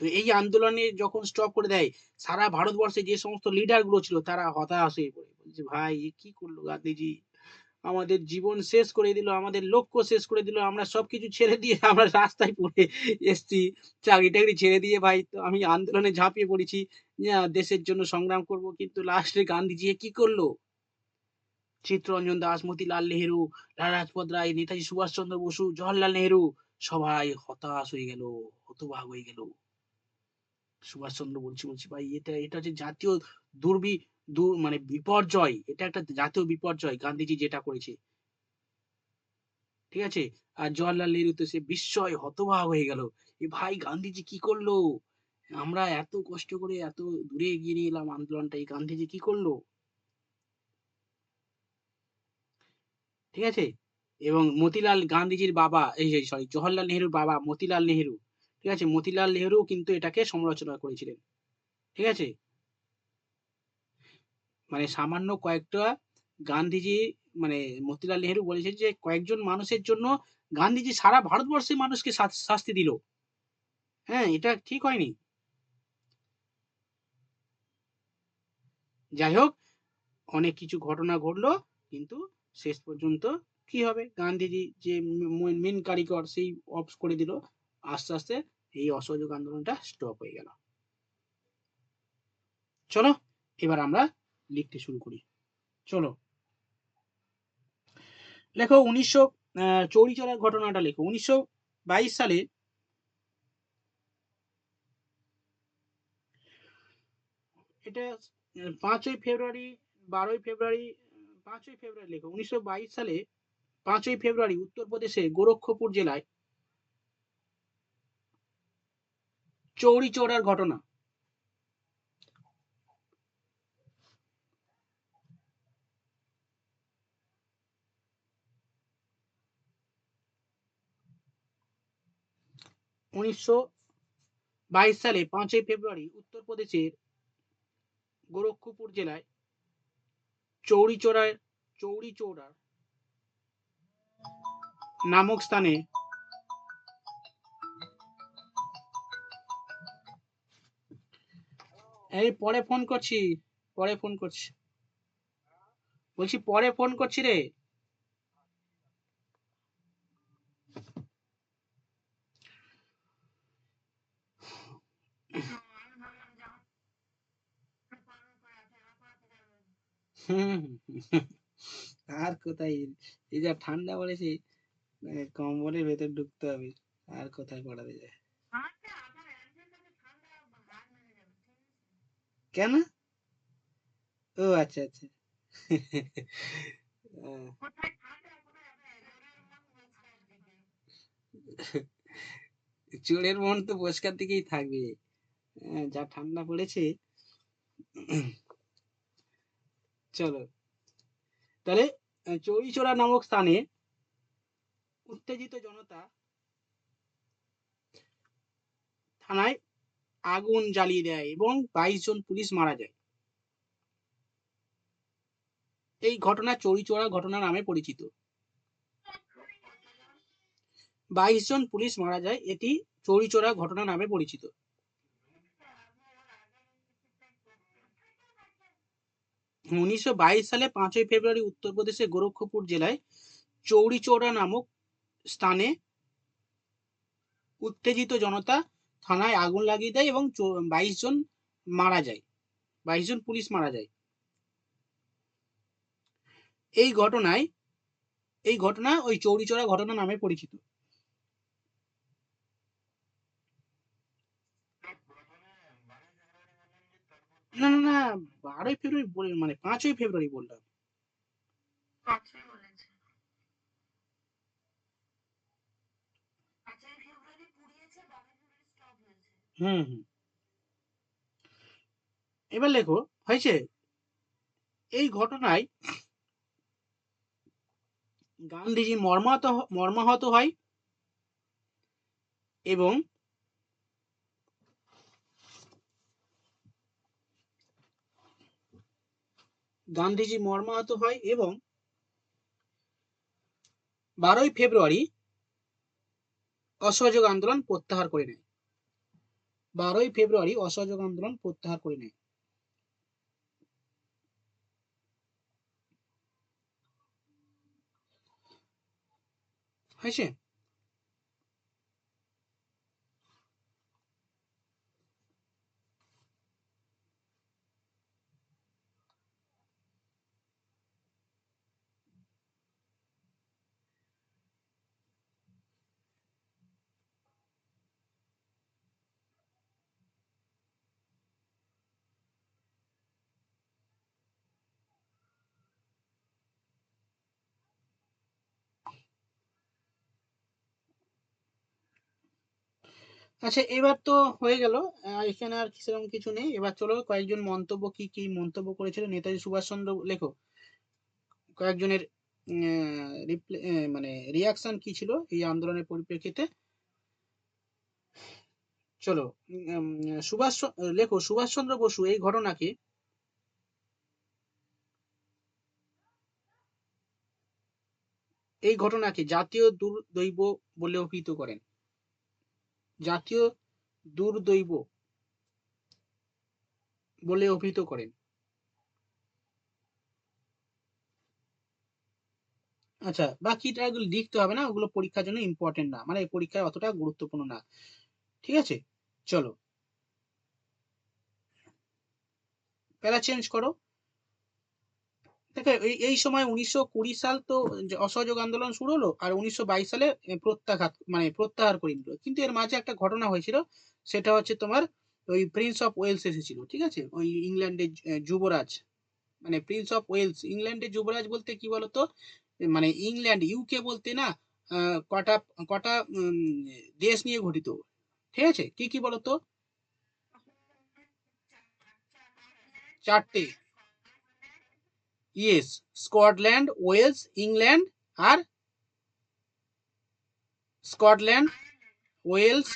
তো এই আন্দোলনে যখন স্টপ করে দেয়, সারা ভারতবর্ষে যে সমস্ত লিডার গুলো ছিল তারা হতাশ হয়ে পড়ে, বলছে ভাই এ কি করলো গান্ধীজি, আমাদের জীবন শেষ করে দিল, আমাদের লক্ষ্য শেষ করে দিল, আমরা সবকিছু ছেড়ে দিয়ে আমরা রাস্তায় পড়ে এসছি, চাকরি টাকরি ছেড়ে দিয়ে ভাই তো আমি আন্দোলনে ঝাঁপিয়ে পড়েছি, দেশের জন্য সংগ্রাম করব, কিন্তু লাস্টে গান্ধীজি কি করলো, চিত্তরঞ্জন দাস, মতিলাল নেহেরু, লালা লাজপত রায়, নেতাজি সুভাষচন্দ্র বসু, জওহরলাল নেহেরু, সবাই হতাশ হয়ে গেল, হতবাক হয়ে গেল। সুভাষচন্দ্র বলছি ভাই এটা এটা হচ্ছে জাতীয় দুর্বি মানে বিপর্যয়, এটা একটা জাতীয় বিপর্যয় গান্ধীজি যেটা করেছে, ঠিক আছে? আর জওহরলাল নেহরু তো সে বিস্ময় হতবাক হয়ে গেল, এ ভাই গান্ধীজি কি করলো, আমরা এত কষ্ট করে এত দূরে এগিয়ে নিয়ে এলাম আন্দোলনটা, এই গান্ধীজি কি করলো, ঠিক আছে? এবং মতিলাল গান্ধীজির বাবা, এই যে সরি জওহরলাল নেহরুর বাবা মতিলাল নেহরু, ঠিক আছে, মতিলাল নেহরু কিন্তু এটাকে সমালোচনা করেছিলেন, ঠিক আছে? মানে সামান্য কয়েকটা গান্ধীজি মানে মতিলাল নেহরু বলেছেন যে কয়েকজন মানুষের জন্য গান্ধীজি সারা ভারতবর্ষের মানুষকে শাস্তি দিল। হ্যাঁ, এটা ঠিক হয়নি। যাই হোক, অনেক কিছু ঘটনা ঘটলো, কিন্তু শেষ পর্যন্ত কি হবে, গান্ধীজি যে মেন কারিগর সেই অফ করে দিল, আস্তে আস্তে এই অসহযোগ আন্দোলনটা স্টপ হয়ে গেল। চলো এবার আমরা লিখতে শুরু করি। চলো লেখো 1900 চৌরি চৌরার ঘটনাটা লেখো। 1922 সালে এটা 5ই ফেব্রুয়ারি, 12ই ফেব্রুয়ারি, 5ই ফেব্রুয়ারি লেখো। 1922 সালে 5ই ফেব্রুয়ারি উত্তরপ্রদেশের গোরক্ষপুর জেলায় চৌরি চৌরার ঘটনা। উনিশশো 22 সালে 5ই ফেব্রুয়ারি উত্তরপ্রদেশের গোরক্ষপুর জেলায় চৌরি চৌরা নামক স্থানে এই পরে ফোন করছি, পরে ফোন করছি, বলছি পরে ফোন করছি রে। হুম, আর কোথায়, এই যা ঠান্ডা পড়েছে, কম্বলের ভেতর ঢুকতে হবে, আর কোথায় পড়াতে যায়। কেন? ও আচ্ছা আচ্ছা। চোরের মন তো বসকার দিকেই থাকবে, যা ঠান্ডা পড়েছে। চলো তাহলে, চৌরিচৌরা নামক স্থানে উত্তেজিত জনতা থানায় আগুন জ্বালিয়ে দেয় এবং 22 জন পুলিশ মারা যায়। এই ঘটনা চৌরিচৌরা ঘটনা নামে পরিচিত। 22 জন পুলিশ মারা যায়, এটি চৌরিচৌরা ঘটনা নামে পরিচিত। 1922 সালে 5ই ফেব্রুয়ারি উত্তরপ্রদেশের গোরক্ষপুর জেলায় চৌরিচৌরা নামক স্থানে উত্তেজিত জনতা থানায় আগুন লাগিয়ে দেয় এবং 22 জন মারা যায়, 22 জন পুলিশ মারা যায়। এই ঘটনায়, এই ঘটনা ওই চৌরিচৌরা ঘটনা নামে পরিচিত। না না না, 12ই ফেব্রুয়ারি মানে 5ই ফেব্রুয়ারি বললাম। হুম হুম, এবার লেখো, হয়েছে, এই ঘটনায় গান্ধীজি মর্মাহত হয় এবং গান্ধীজি মর্মাহত হয় এবং 12ই ফেব্রুয়ারি অসহযোগ আন্দোলন প্রত্যাহার করে নেয়। 12ই ফেব্রুয়ারি অসহযোগ আন্দোলন প্রত্যাহার করে নেয়। হয়েছে। আচ্ছা এবার তো হয়ে গেল, এখানে আর সেরকম কিছু নেই। এবার চলো কয়েকজন মন্তব্য, কি কি মন্তব্য করেছিল নেতাজি সুভাষচন্দ্র লেখো, কয়েকজনের মানে রিয়াকশন কি ছিল এই আন্দোলনের পরিপ্রেক্ষিতে। চলো, লেখো সুভাষচন্দ্র বসু এই ঘটনাকে জাতীয় দুর্দৈব বলে অভিহিত করেন। জাতীয় দুর্দৈব বলে অভিহিত করেন। আচ্ছা, বাকিটা এগুলো লিখতে হবে না, ওগুলো পরীক্ষার জন্য ইম্পর্টেন্ট না, মানে পরীক্ষায় অতটা গুরুত্বপূর্ণ না। ঠিক আছে, চলো প্যারা চেঞ্জ করো। দেখো এই সময় 1920 সাল তো যে অসহযোগ আন্দোলন শুরু হলো, আর 1922 সালে প্রত্যাঘাত মানে প্রত্যাহার করে নিল। কিন্তু এর মাঝে একটা ঘটনা হয়েছিল, সেটা হচ্ছে তোমার ওই প্রিন্স অফ ওয়েলস এসেছিল, ঠিক আছে, ওই ইংল্যান্ডের যুবরাজ, মানে প্রিন্স অফ ওয়েলস ইংল্যান্ডের যুবরাজ বলতে কি বলতো, মানে ইংল্যান্ড ইউকে বলতে না কটা কটা দেশ নিয়ে গঠিত, ঠিক আছে, কি কি বলতো? চারটে, ইয়েস, স্কটল্যান্ড, ওয়েলস, ইংল্যান্ড আর স্কটল্যান্ড, ওয়েলস,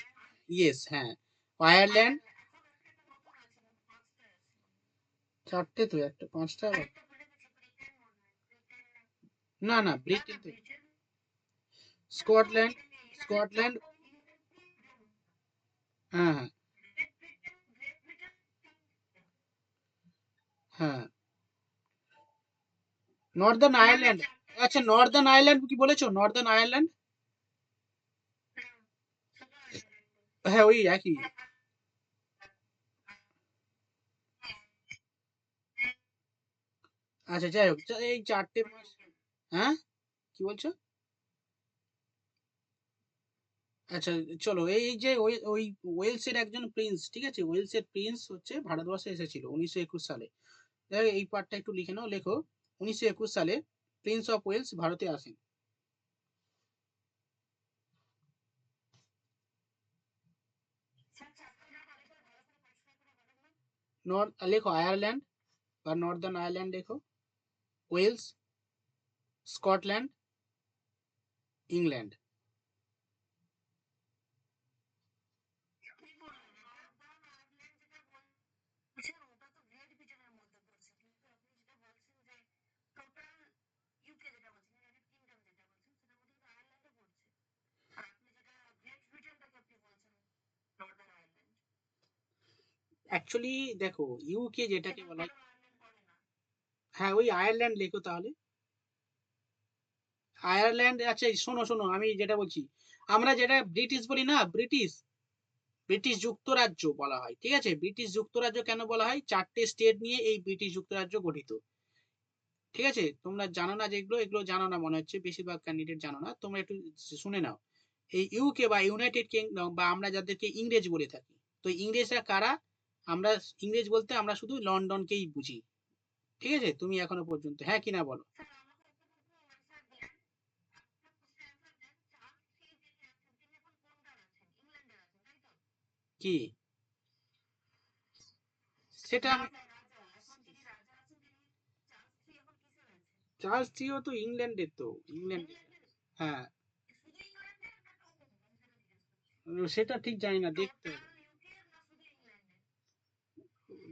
ইয়েস, হ্যাঁ, আয়ারল্যান্ড। চারটে তো, একটা পাঁচটা না না, ব্রিটেন তো, স্কটল্যান্ড, স্কটল্যান্ড, হ্যাঁ হ্যাঁ হ্যাঁ, নর্দার্ন আয়ারল্যান্ড। আচ্ছা, নর্দার্ন আয়ারল্যান্ড কি বলেছো, নর্দার্ন আয়ারল্যান্ড? হ্যাঁ, ওই একই। আচ্ছা, যাই হোক, এই চারটে হ্যাঁ, কি বলছো? আচ্ছা, চলো এই যে ওই ওই ওয়েলসের একজন প্রিন্স, ঠিক আছে, ওয়েলসের প্রিন্স হচ্ছে ভারতবর্ষে এসেছিল 1921 সালে। যাই হোক, এই পার্টটা একটু লিখে নাও, লেখো 1921 সালে প্রিন্স অফ ওয়েলস ভারতে আসেন। লেখো আয়ারল্যান্ড বা নর্দার্ন আয়ারল্যান্ড লেখো, ওয়েলস, স্কটল্যান্ড, ইংল্যান্ড। অ্যাকচুয়ালি দেখো, ইউকে যেটাকে বলা হয়, হ্যাঁ ওই আয়ারল্যান্ড লেখো তাহলে। আয়ারল্যান্ড, আচ্ছা শোনো শোনো, আমি যেটা বলছি, আমরা যেটা ব্রিটিশ বলি না, ব্রিটিশ, ব্রিটিশ যুক্তরাজ্য বলা হয়, ঠিক আছে, ব্রিটিশ যুক্তরাজ্য কেন বলা হয়, চারটে স্টেট নিয়ে এই ব্রিটিশ যুক্তরাজ্য গঠিত। ঠিক আছে, তোমরা জানো না যেগুলো, এগুলো জানো না মনে হচ্ছে, বেশিরভাগ ক্যান্ডিডেট জানো না, তোমরা একটু শুনে নাও। এই ইউকে বা ইউনাইটেড কিংডম, বা আমরা যাদেরকে ইংরেজ বলে থাকি, তো ইংরেজরা কারা? আমরা ইংরেজ বলতে আমরা শুধু লন্ডনকেই বুঝি। ঠিক আছে, তুমি এখনো পর্যন্ত হ্যাঁ কি না বলো। কি সেটা চার্লস থ্রিও তো ইংল্যান্ডের তো, ইংল্যান্ডের, হ্যাঁ, সেটা ঠিক জানি না, দেখতে হবে।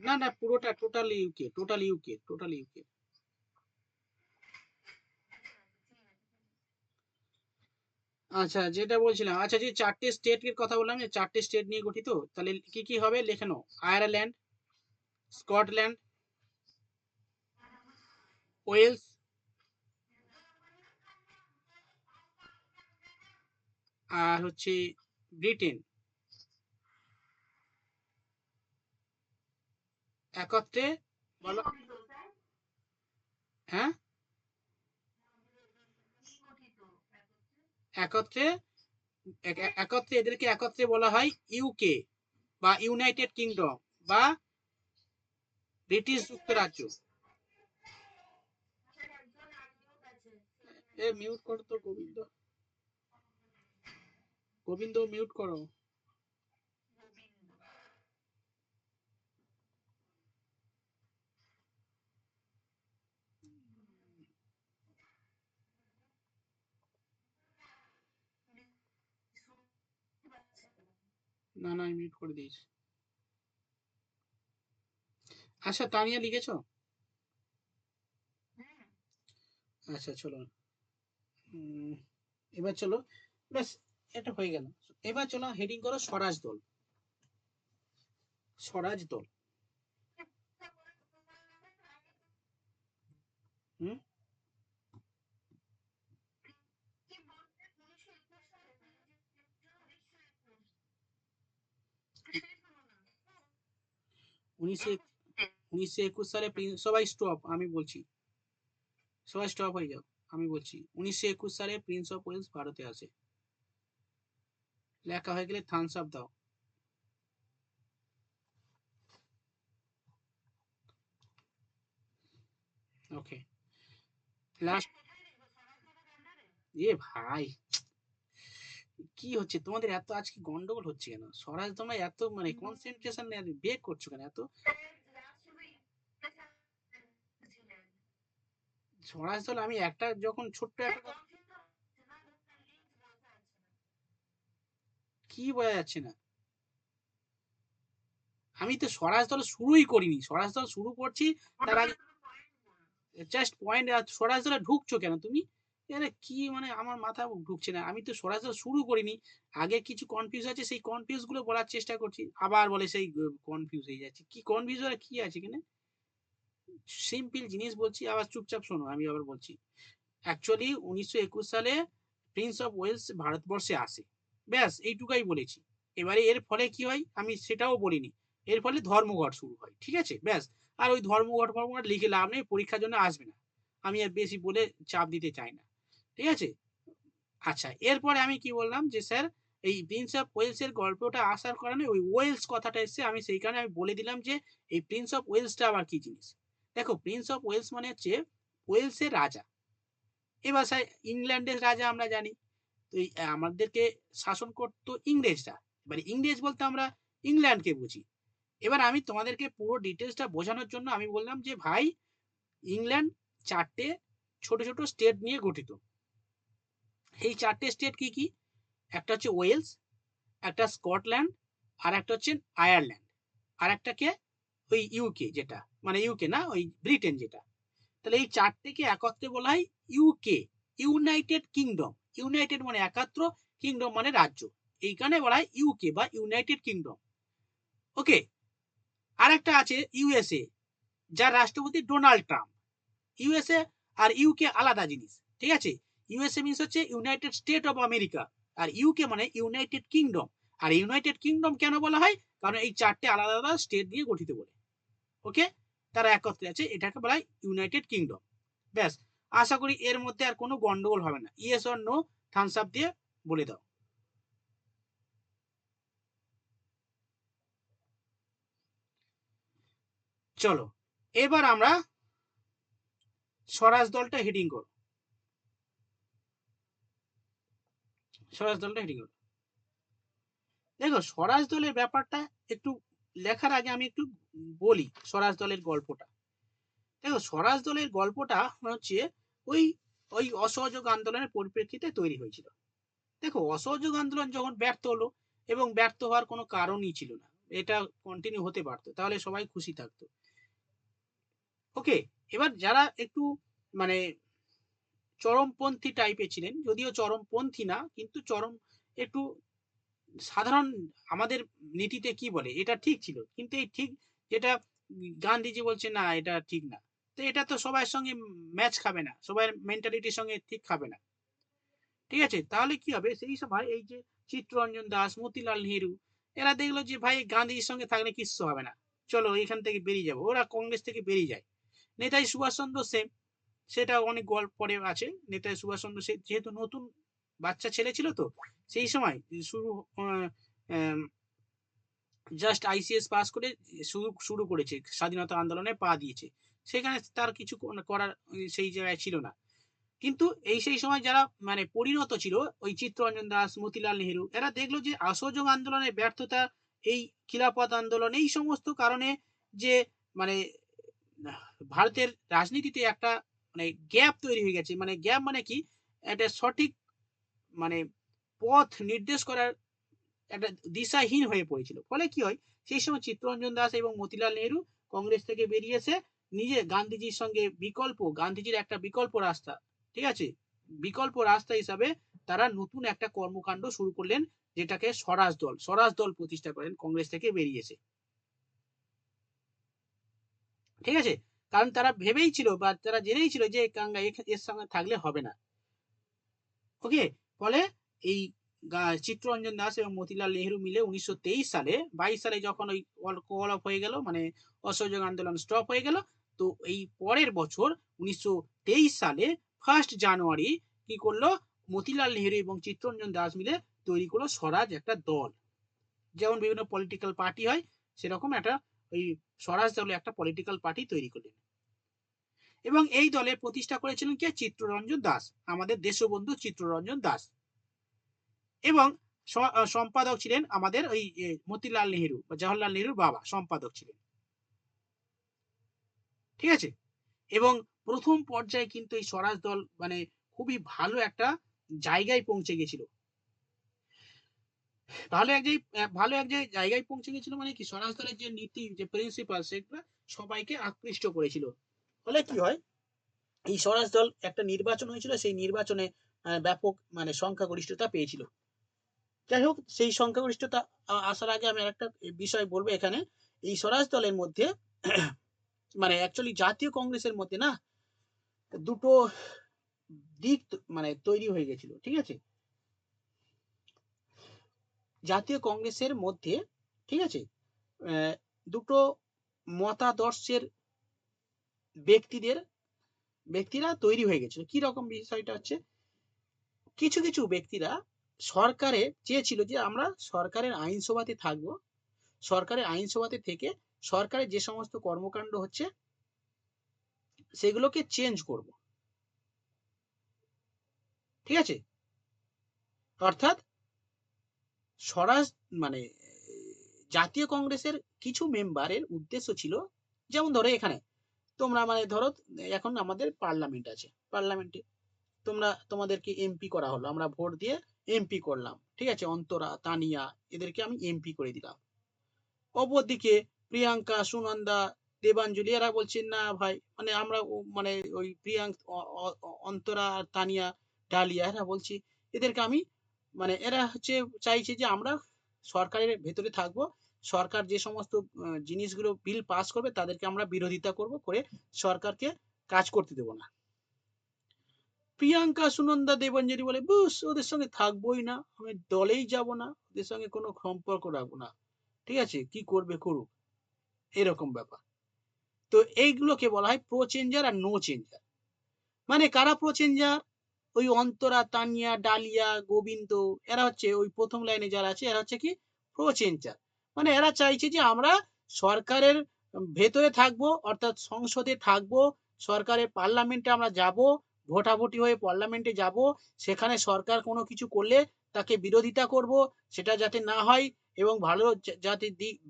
না না, পুরোটা, total UK, total UK, total UK. আচ্ছা, যেটা বলছিলাম, আচ্ছা যে চারটে স্টেটের কথা বললাম, যে চারটে স্টেট নিয়ে গঠিত, তাহলে কি কি হবে লেখে নাও, আয়ারল্যান্ড, স্কটল্যান্ড, ওয়েলস, আর হচ্ছে ব্রিটেন, একত্রে বলো, হ্যাঁ, একত্রে, একত্রে এদেরকে একত্রে বলা হয় ইউকে বা ইউনাইটেড কিংডম বা ব্রিটিশ যুক্তরাজ্য। এ মিউট করো তো গোবিন্দ, গোবিন্দ মিউট করো। না না, আমি মিউট করে দিয়েছি। আচ্ছা, তানিয়া লিখেছো? আচ্ছা চলো, উম, এবার চলো, ব্যাস, এটা হয়ে গেল। এবার চলো হেডিং করো স্বরাজ দল, স্বরাজ দল। হুম, 1921 সালে সবাই স্টপ, আমি বলছি, সবাই স্টপ হয়ে যাও, আমি বলছি 1921 সালে প্রিন্স অফ ওয়েলস ভারতে আসে। লেখা হয়ে গেলে থামস আপ দাও। ওকে, লাস্ট। এ ভাই, কি হচ্ছে তোমাদের এত আজকে গন্ডগোল হচ্ছে কেন? স্বরাজ তোমরা এত মানে কনসেন্ট্রেশন ব্রেক করছো কেন এত? স্বরাজ দল আমি একটা যখন ছোট্ট একটা কি বোঝা যাচ্ছে না? আমি তো স্বরাজ দল শুরুই করিনি, স্বরাজ দল শুরু করছি তার আগে জাস্ট পয়েন্ট। স্বরাজ দলে ঢুকছো কেন তুমি? এরা কি মানে আমার মাথা ঢুকছে না। আমি তো স্বরাজ দল শুরু করিনি, আগে কিছু কনফিউজ আছে সেই কনফিউজ গুলো বলার চেষ্টা করছি, আবার বলে সেই কনফিউজ হয়ে যাচ্ছে। কি কনফিউজ হলে কি আছে এখানে? সিম্পল জিনিস বলছি, আবার চুপচাপ শোনো, আমি আবার বলছি। অ্যাকচুয়ালি 1921 সালে প্রিন্স অফ ওয়েলস ভারতবর্ষে আসে, ব্যাস এইটুকাই বলেছি। এবারে এর ফলে কি হয় আমি সেটাও বলিনি। এর ফলে ধর্মঘট শুরু হয়, ঠিক আছে, ব্যাস। আর ওই ধর্মঘট লিখে লাভ নেই, পরীক্ষার জন্য আসবে না, আমি আর বেশি বলে চাপ দিতে চাই না, ঠিক আছে। আচ্ছা, এরপরে আমি কি বললাম যে স্যার এই প্রিন্স অফ ওয়েলস এর গল্পটা আসার কারণে ওই ওয়েলস কথাটা এসছে, আমি সেই কারণে আমি বলে দিলাম যে এই প্রিন্স অফ ওয়েলসটা আবার কি জিনিস। দেখো, প্রিন্স অফ ওয়েলস মানে হচ্ছে ওয়েলসের রাজা। এ ভাষায় ইংল্যান্ডের রাজা আমরা জানি। তো আমাদেরকে শাসন করতো ইংরেজরা। এবারে ইংরেজ বলতে আমরা ইংল্যান্ডকে বুঝি। এবার আমি তোমাদেরকে পুরো ডিটেলসটা বোঝানোর জন্য আমি বললাম যে ভাই, ইংল্যান্ড চারটে ছোট ছোট স্টেট নিয়ে গঠিত। এই চারটে স্টেট কি কি? একটা হচ্ছে ওয়েলস, একটা স্কটল্যান্ড, আর একটা হচ্ছে আয়ারল্যান্ড, আর একটা কে ওই ইউকে, যেটা মানে ইউকে না, ওই ব্রিটেন যেটা। তাহলে এই চারটেকে একত্রে বলা হয় ইউকে, ইউনাইটেড কিংডম। ইউনাইটেড মানে একাত্র, কিংডম মানে রাজ্য, এইখানে বলা হয় ইউকে বা ইউনাইটেড কিংডম। ওকে। আর একটা আছে ইউএসএ, যার রাষ্ট্রপতি ডোনাল্ড ট্রাম্প। ইউএসএ আর ইউকে আলাদা জিনিস, ঠিক আছে। ইউএসএ মিনস হচ্ছে ইউনাইটেড স্টেট অফ আমেরিকা, আর ইউকে মানে ইউনাইটেড কিংডম। আর ইউনাইটেড কিংডম কেন বলা হয়? কারণ এই চারটে আলাদা আলাদা স্টেট নিয়ে গঠিত বলে। ওকে, তারা একত্রে আছে, এটাকে বলা হয় ইউনাইটেড কিংডম, ব্যাস। আশা করি এর মধ্যে আর কোনো গন্ডগোল হবে না। Yes or no thumbs up দিয়ে বলে দাও। চলো, এবার আমরা স্বরাজ দলটা হেডিং করব। স্বরাজ দলটা হেডিং করব। দেখো, স্বরাজ দলের ব্যাপারটা একটু লেখার আগে আমি একটু বলি স্বরাজ দলের গল্পটা। দেখো, স্বরাজ দলের গল্পটা হচ্ছে ওই ওই অসহযোগ আন্দোলনের পরিপ্রেক্ষিতে তৈরি হয়েছিল। দেখো, অসহযোগ আন্দোলন যখন ব্যর্থ হলো, এবং ব্যর্থ হওয়ার কোনো কারণই ছিল না, এটা কন্টিনিউ হতে পারতো, তাহলে সবাই খুশি থাকতো। ওকে। এবার যারা একটু মানে চরমপন্থী টাইপের ছিলেন, যদিও চরমপন্থী না, কিন্তু চরম একটু সাধারণ, আমাদের নীতিতে কি বলে এটা ঠিক ছিল, কিন্তু এই ঠিক যেটা গান্ধীজি বলছে না এটা ঠিক না, তো এটা তো সবার সঙ্গে ম্যাচ খাবে না, সবার মেন্টালিটির সঙ্গে ঠিক খাবে না, ঠিক আছে। তাহলে কি হবে, সেই সময় এই যে চিত্তরঞ্জন দাস, মতিলাল নেহেরু, এরা দেখলো যে ভাই গান্ধীজির সঙ্গে থাকলে কিচ্ছু হবে না, চলো এখান থেকে বেরিয়ে যাবো, ওরা কংগ্রেস থেকে বেরিয়ে যায়। নেতাজি সুভাষচন্দ্র সেম, সেটা অনেক গল্প পরে আছে। নেতাজি সুভাষচন্দ্র যেহেতু নতুন বাচ্চা ছেলে ছিল, তো সেই সময় শুরু জাস্ট আইসিএস পাস করে শুরু শুরু করেছে, স্বাধীনতা আন্দোলনে পা দিয়েছে, সেখানে তার কিছু করার সেই জায়গায় ছিল না। কিন্তু এই সেই সময় যারা মানে পরিণত ছিল, ওই চিত্তরঞ্জন দাস, মতিলাল নেহেরু, এরা দেখলো যে অসহযোগ আন্দোলনের ব্যর্থতা, এই খিলাফত আন্দোলন, এই সমস্ত কারণে যে মানে ভারতের রাজনীতিতে একটা মানে গ্যাপ তৈরি হয়ে গেছে। মানে গ্যাপ মানে কি, একটা সঠিক মানে পথ নির্দেশ করার একটা দিশাহীন হয়ে পড়েছিল। ফলে কি হয়, সেই সময় চিত্তরঞ্জন দাস এবং মতিলাল নেহেরু কংগ্রেস থেকে বেরিয়ে এসে নিজে গান্ধীজির সঙ্গে গান্ধীজির একটা বিকল্প রাস্তা, ঠিক আছে, বিকল্প রাস্তা হিসাবে তারা নতুন একটা কর্মকাণ্ড শুরু করলেন, যেটাকে স্বরাজ দল প্রতিষ্ঠা করেন কংগ্রেস থেকে বেরিয়ে এসে, ঠিক আছে। কারণ তারা ভেবেই ছিল বা তারা জেনেই ছিল যে এর সঙ্গে থাকলে হবে না। ওকে। ফলে এই চিত্তরঞ্জন দাস এবং মতিলাল নেহেরু মিলে 1923 সালে 22 সালে যখন ওই কল অফ হয়ে গেল, মানে অসহযোগ আন্দোলন স্টপ হয়ে গেল, তো এই পরের বছর 1923 সালে 1 জানুয়ারি কি করলো, মতিলাল নেহেরু এবং চিত্তরঞ্জন দাস মিলে তৈরি করলো স্বরাজ একটা দল। যেমন বিভিন্ন পলিটিক্যাল পার্টি হয় সেরকম একটা ওই স্বরাজ দলে একটা পলিটিক্যাল পার্টি তৈরি করলেন। এবং এই দলের প্রতিষ্ঠা করেছিলেন কে? চিত্তরঞ্জন দাস, আমাদের দেশবন্ধু চিত্তরঞ্জন দাস। এবং সম্পাদক ছিলেন আমাদের ওই মতিলাল নেহেরু বা জওহরলাল নেহেরুর বাবা, সম্পাদক ছিলেন। ঠিক আছে। এবং প্রথম পর্যায়ে কিন্তু এই স্বরাজ দল মানে খুবই ভালো একটা জায়গায় পৌঁছে গেছিল। ভালো এক জায়গায় পৌঁছে গেছিল, মানে কি, স্বরাজ দলের যে নীতি, যে প্রিন্সিপাল, সেগুলো সবাইকে আকৃষ্ট করেছিল। ফলে কি হয়, এই স্বরাজ দল একটা নির্বাচন হয়েছিল, সেই নির্বাচনে ব্যাপক মানে সংখ্যাগরিষ্ঠতা পেয়েছিল। যাই হোক, সেই সংখ্যাগরিষ্ঠতা আসার আগে আমি একটা বিষয় বলবো এখানে। এই স্বরাজ দলের মধ্যে মানে অ্যাকচুয়ালি জাতীয় কংগ্রেসের মধ্যে না দুটো দিক মানে তৈরি হয়ে গেছিল। ঠিক আছে, জাতীয় কংগ্রেসের মধ্যে, ঠিক আছে, দুটো মতাদর্শের ব্যক্তিরা তৈরি হয়ে গেছিল। কি রকম বিষয়টা হচ্ছে, কিছু কিছু ব্যক্তিরা সরকারে চেয়েছিল যে আমরা সরকারের আইনসভাতে থাকবো, সরকারের আইনসভাতে থেকে সরকারের যে সমস্ত কর্মকাণ্ড হচ্ছে সেগুলোকে চেঞ্জ করব। ঠিক আছে, অর্থাৎ স্বরাজ মানে জাতীয় কংগ্রেসের কিছু মেম্বারের উদ্দেশ্য ছিল, যেমন ধরো এখানে তোমরা মানে ধরো এখন আমাদের পার্লামেন্ট আছে, পার্লামেন্টে তোমাদেরকে এমপি করা হলো, আমরা ভোট দিয়ে এমপি করলাম। ঠিক আছে, অন্তরা, তানিয়া, এদেরকে আমি এমপি করে দিলাম। অপরদিকে প্রিয়াঙ্কা, সুনন্দা, দেবাঞ্জলি এরা বলছেন না ভাই, মানে আমরা মানে ওই অন্তরা আর তানিয়া, ডালিয়া, এরা বলছি এদেরকে আমি মানে এরা হচ্ছে চাইছে যে আমরা সরকারের ভেতরে থাকবো, সরকার যে সমস্ত জিনিসগুলো বিল পাস করবে তাদেরকে আমরা বিরোধিতা করে সরকারকে কাজ করতে দেব না। প্রিয়াঙ্কা, সুনন্দা, দেবাঞ্জলি বলে বুস ওদের সঙ্গে থাকবোই না, আমি দলেই যাব না, ওদের সঙ্গে কোনো সম্পর্ক রাখবো না। ঠিক আছে, কি করবে করুক, এরকম ব্যাপার। তো এইগুলোকে বলা হয় প্রো চেঞ্জার আর নো চেঞ্জার। মানে কারা প্রো চেঞ্জার? ওই অন্তরা, তানিয়া, ডালিয়া, গোবিন্দ, এরা হচ্ছে ওই প্রথম লাইনে যারা আছে এরা হচ্ছে কি প্রো চেঞ্জার। মানে এরা চাইছে যে আমরা সরকারের ভেতরে থাকবো, অর্থাৎ সংসদে থাকবো, সরকারের পার্লামেন্টে আমরা যাব, ভোটাভুটি হয়ে পার্লামেন্টে যাব, সেখানে সরকার কোনো কিছু করলে তাকে বিরোধিতা করব, সেটা যাতে না হয় এবং ভালো যাতে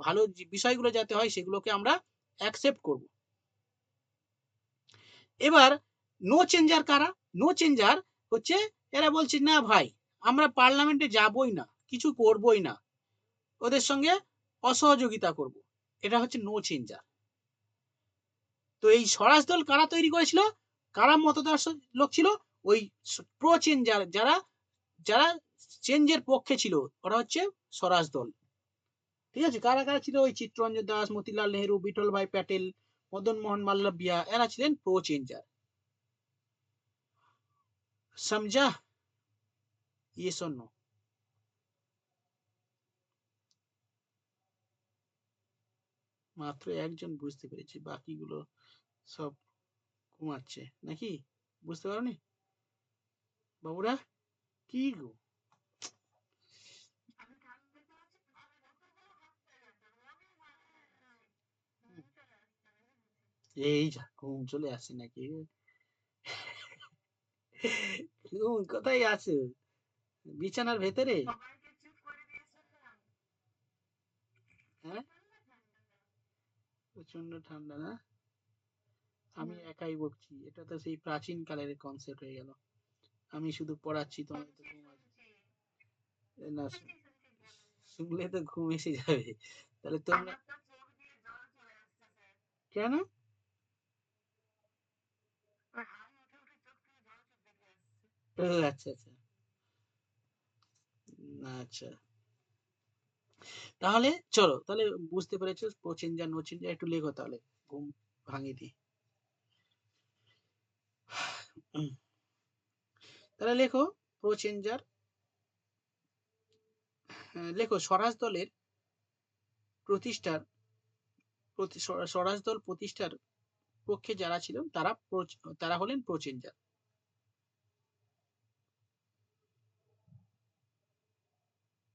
ভালো বিষয়গুলো যাতে হয় সেগুলোকে আমরা অ্যাকসেপ্ট করব। এবার নো চেঞ্জার কারা? নো চেঞ্জার হচ্ছে এরা বলছে না ভাই, আমরা পার্লামেন্টে যাবই না, কিছু করবই না, ওদের সঙ্গে অসহযোগিতা করব। এটা হচ্ছে নো চেঞ্জার। তো এই স্বরাজ দল কারা তৈরি করেছিল, কারা মতদর্শ লোক ছিল? ওই প্রো চেঞ্জার, যারা যারা চেঞ্জের পক্ষে ছিল, ওরা হচ্ছে স্বরাজ দল। ঠিক আছে, কারা কারা ছিল? ওই চিত্তরঞ্জন দাস, মতিলাল নেহেরু, বিঠল ভাই প্যাটেল, মদন মোহন মাল্লবিয়া, এরা ছিলেন প্রো চেঞ্জার। समझा? ये सुनो, মাত্র একজন বুঝতে পেরেছি, বাকিগুলো সব ঘুমাচ্ছে নাকি? বুঝতে পারোনি বাবুরা? কি গো, এই যা ঘুম চলে আসছে নাকি? ঘুম কোথায় আছে? বিছানার ভেতরে? হ্যাঁ, প্রচন্ড ঠান্ডা না? আমি একাই বকছি, এটা তো সেই প্রাচীন কালের কনসেপ্ট হয়ে গেল। আমি শুধু পড়াচ্ছি, তোমার তো ঘুম আসবে না। শুনলে তো ঘুম এসে যাবে, তাহলে তোমরা কেন? ও আচ্ছা আচ্ছা, আচ্ছা, তাহলে চলো, তাহলে বুঝতে পেরেছো প্রো চেঞ্জার নো চেঞ্জার, একটু লেখো তাহলে, ঘুম ভাঙিয়ে দিই। তাহলে লেখো প্রো চেঞ্জার লেখো স্বরাজ দলের প্রতিষ্ঠার স্বরাজ দল প্রতিষ্ঠার পক্ষে যারা ছিল তারা হলেন প্রচেনজার।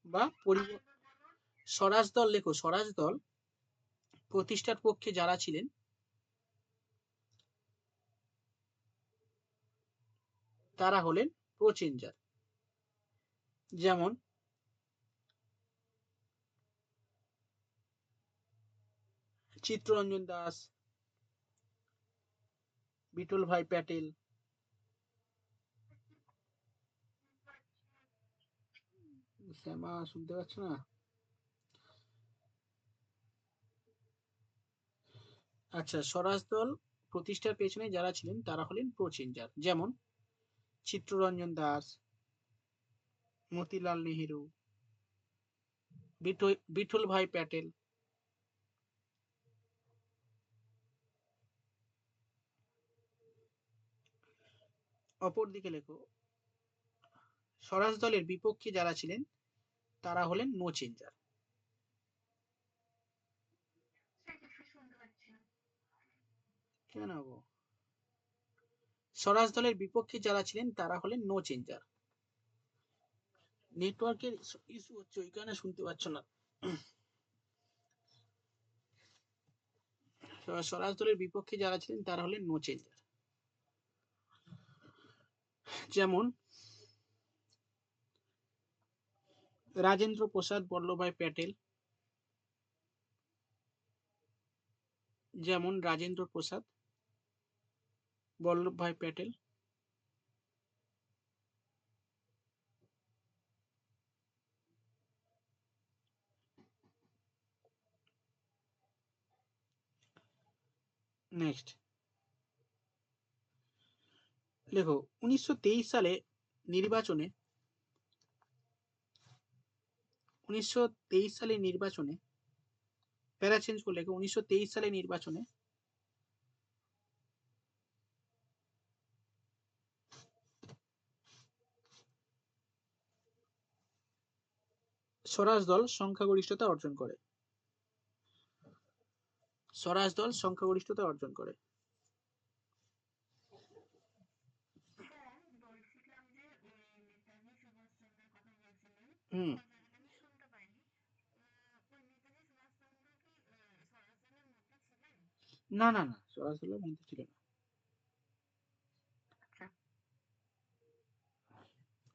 বা স্বরাজ দল, লেখো স্বরাজ দল প্রতিষ্ঠার পক্ষে যারা ছিলেন তারা হলেন প্রচেনজার। যেমন চিত্তরঞ্জন দাস, বিঠল ভাই প্যাটেল, শ্যামা শুনতে পাচ্ছ না? আচ্ছা, স্বরাজ দল প্রতিষ্ঠার পেছনে যারা ছিলেন তারা হলেন প্রচেনজার। যেমন চিত্তরঞ্জন দাস, মতিলাল নেহেরু, বিঠল ভাই প্যাটেল। অপরদিকে লেখো স্বরাজ দলের বিপক্ষে যারা ছিলেন তারা হলেন নো চেঞ্জার। কেন গো? স্বরাজ দলের বিপক্ষে যারা ছিলেন তারা হলেন নো চেঞ্জার। নেটওয়ার্কের ইস্যু হচ্ছে, ওই কারণে শুনতে পাচ্ছ না। স্বরাজ দলের বিপক্ষে যারা ছিলেন তারা হলেন নো চেঞ্জার। যেমন রাজেন্দ্র প্রসাদ বল্লভভাই প্যাটেল, যেমন রাজেন্দ্র প্রসাদ বল্লভভাই প্যাটেল। নেক্সট লেখো 1923 সালে নির্বাচনে 1923 সালে নির্বাচনে প্যারা চেঞ্জ করে লেখো 1923 সালে নির্বাচনে স্বরাজ দল সংখ্যাগরিষ্ঠতা অর্জন করে। স্বরাজ দল সংখ্যাগরিষ্ঠতা অর্জন করে। হুম, না না না, স্বরাজ দলের মধ্যে ছিল না।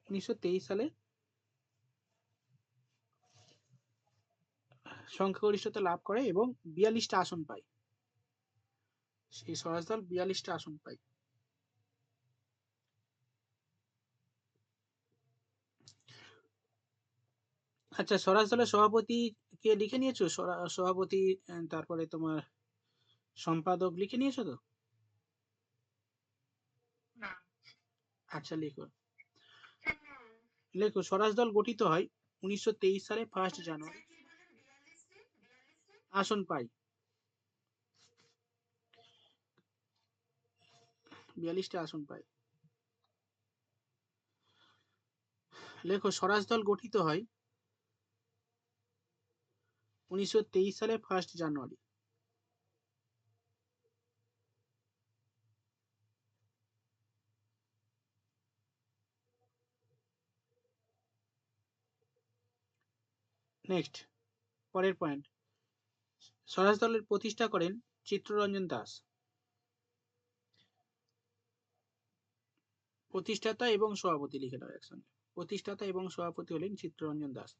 1923 সালে সংখ্যাগরিষ্ঠতা লাভ করে এবং 42টা আসন পায়। সেই স্বরাজ দল 42টা আসন পায়। আচ্ছা, স্বরাজ দলের সভাপতি কে লিখে নিয়েছো? সভাপতি, তারপরে তোমার সম্পাদক লিখে নিয়েছো তো? আচ্ছা, লিখো লেখো স্বরাজ দল গঠিত হয় 1923 সালে 1 জানুয়ারি। আসন পায় 42টা আসন পায়। লেখো স্বরাজ দল গঠিত হয় 1923 সালে 1 জানুয়ারি। নেক্সট, পরের পয়েন্ট, স্বরাজ দলের প্রতিষ্ঠা করেন চিত্তরঞ্জন দাস। প্রতিষ্ঠাতা এবং সভাপতি লিখে দাও একসঙ্গে। প্রতিষ্ঠাতা এবং সভাপতি হলেন চিত্তরঞ্জন দাস।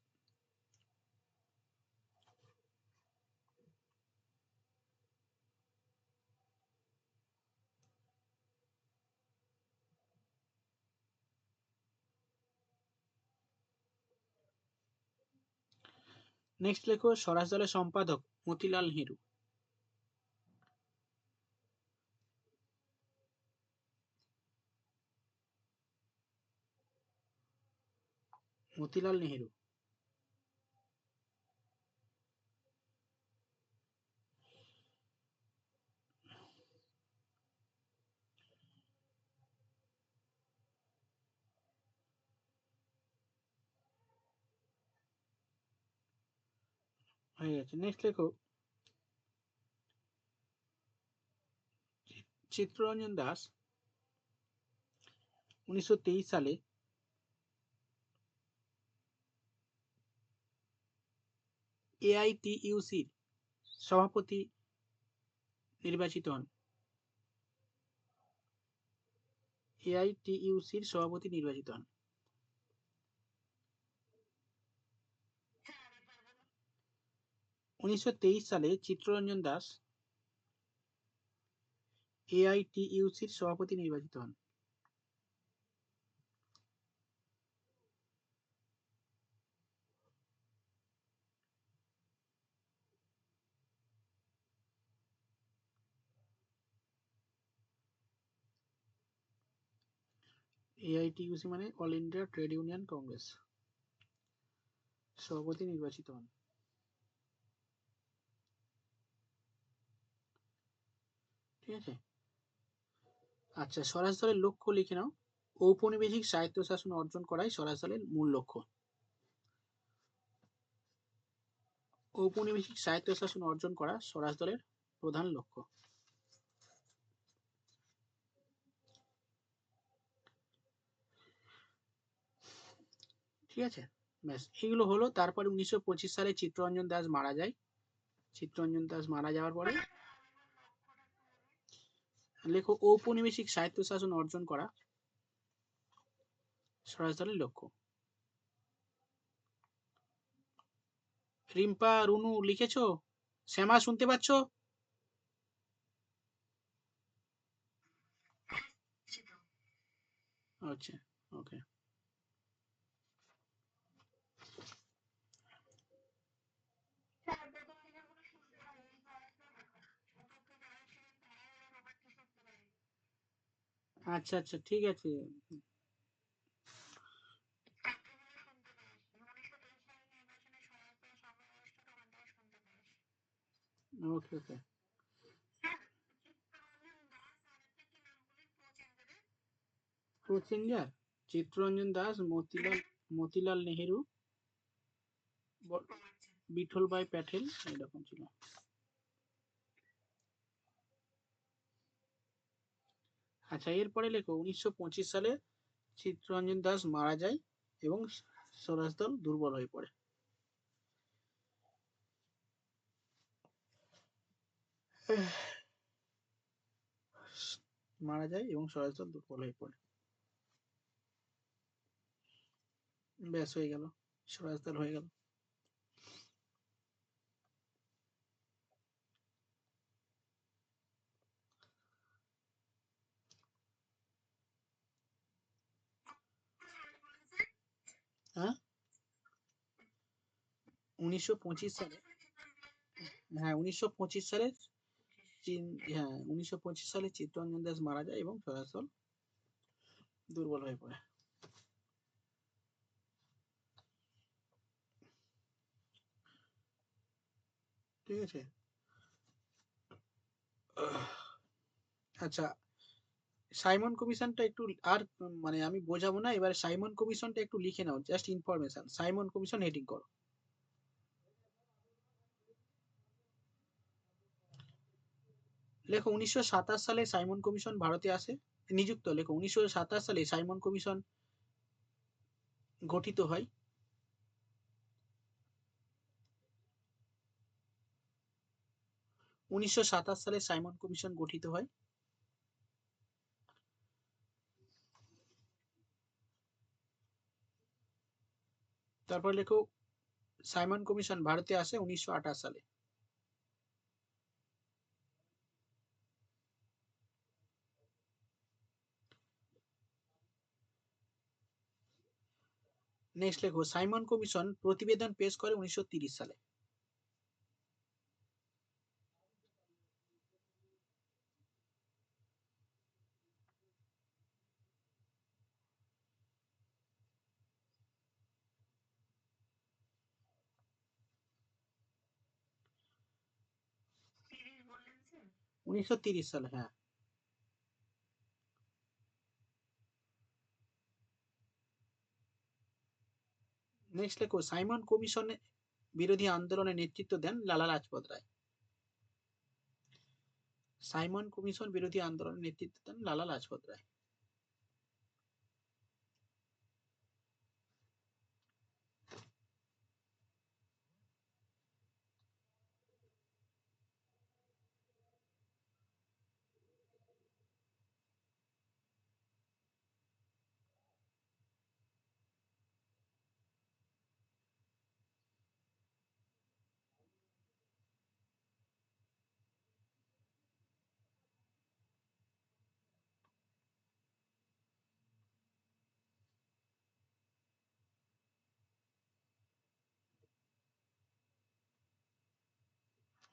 নেক্সট লেখো স্বরাজ দলের সম্পাদক মতিলাল নেহেরু। মতিলাল নেহেরু। হয়ে গেছে। নেক্সট লেখো, চিত্তরঞ্জন দাস 1923 সালে এআইটিইউসির সভাপতি নির্বাচিত হন। এআইটিইউসির সভাপতি নির্বাচিত হন। উনিশশো তেইশ সালে চিত্তরঞ্জন দাস এআইটিইউসির সভাপতি নির্বাচিত হন। এআইটিইউসি মানে all India trade union Congress, সভাপতি নির্বাচিত হন। ঠিক আছে। আচ্ছা, স্বরাজ দলের লক্ষ্য লিখে নাও। ঔপনিবেশিক স্বায়ত্তশাসন অর্জন করাই স্বরাজ দলের মূল লক্ষ্য। ঔপনিবেশিক স্বায়ত্তশাসন অর্জন করা স্বরাজ দলের প্রধান লক্ষ্য। ঠিক আছে, ব্যাস এগুলো হলো। তারপরে 1925 সালে চিত্তরঞ্জন দাস মারা যায়। চিত্তরঞ্জন দাস মারা যাওয়ার পরে লেখো, ঔপনিবেশিক স্বায়ত্তশাসন অর্জন করা স্বরাজ দলের লক্ষ্য। রিম্পা, রুনু লিখেছো? শ্যামা শুনতে পাচ্ছ? আচ্ছা, ওকে। আচ্ছা আচ্ছা, ঠিক আছে। ওকে ওকে। প্রসেনজার চিত্তরঞ্জন দাস, মতিলাল নেহেরু, বিঠলভাই প্যাটেল, এরকম ছিল। আচ্ছা, এরপরে লেখো, 1925 সালে চিত্তরঞ্জন দাস মারা যায় এবং স্বরাজ দল দুর্বল হয়ে পড়ে। মারা যায় এবং স্বরাজ দল দুর্বল হয়ে পড়ে। ব্যাস হয়ে গেল, স্বরাজ দল হয়ে গেল। হ্যাঁ, 1925 সালে, হ্যাঁ 1925 সালে হ্যাঁ 1925 সালে চিত্তরঞ্জন দাস মারা যায় এবং স্বরাজ দল দুর্বল হয়ে পড়ে। ঠিক আছে। আচ্ছা, সাইমন কমিশনটা একটু আর মানে আমি বোঝাবো না, এবার সাইমন কমিশনটা একটু লিখে নাও, just information. Simon commission heading করো। লেখো, 1927 সালে সাইমন কমিশন ভারতে আসে, নিযুক্ত। লেখো, 1927 সালে সাইমন কমিশন গঠিত হয়। উনিশশো সাতাশ সালে সাইমন কমিশন গঠিত হয়। তারপর লেখো, সাইমন কমিশন ভারতে আসে 1928 সালে। নেক্সট লেখো, সাইমন কমিশন প্রতিবেদন পেশ করে 1930 সালে। উনিশশো তিরিশ সালে, হ্যাঁ। নেক্সট লেখো, সাইমন কমিশনে বিরোধী আন্দোলনে নেতৃত্ব দেন লালা লাজপত রায়? সাইমন কমিশন বিরোধী আন্দোলনে নেতৃত্ব দেন লালা লাজপত রায়।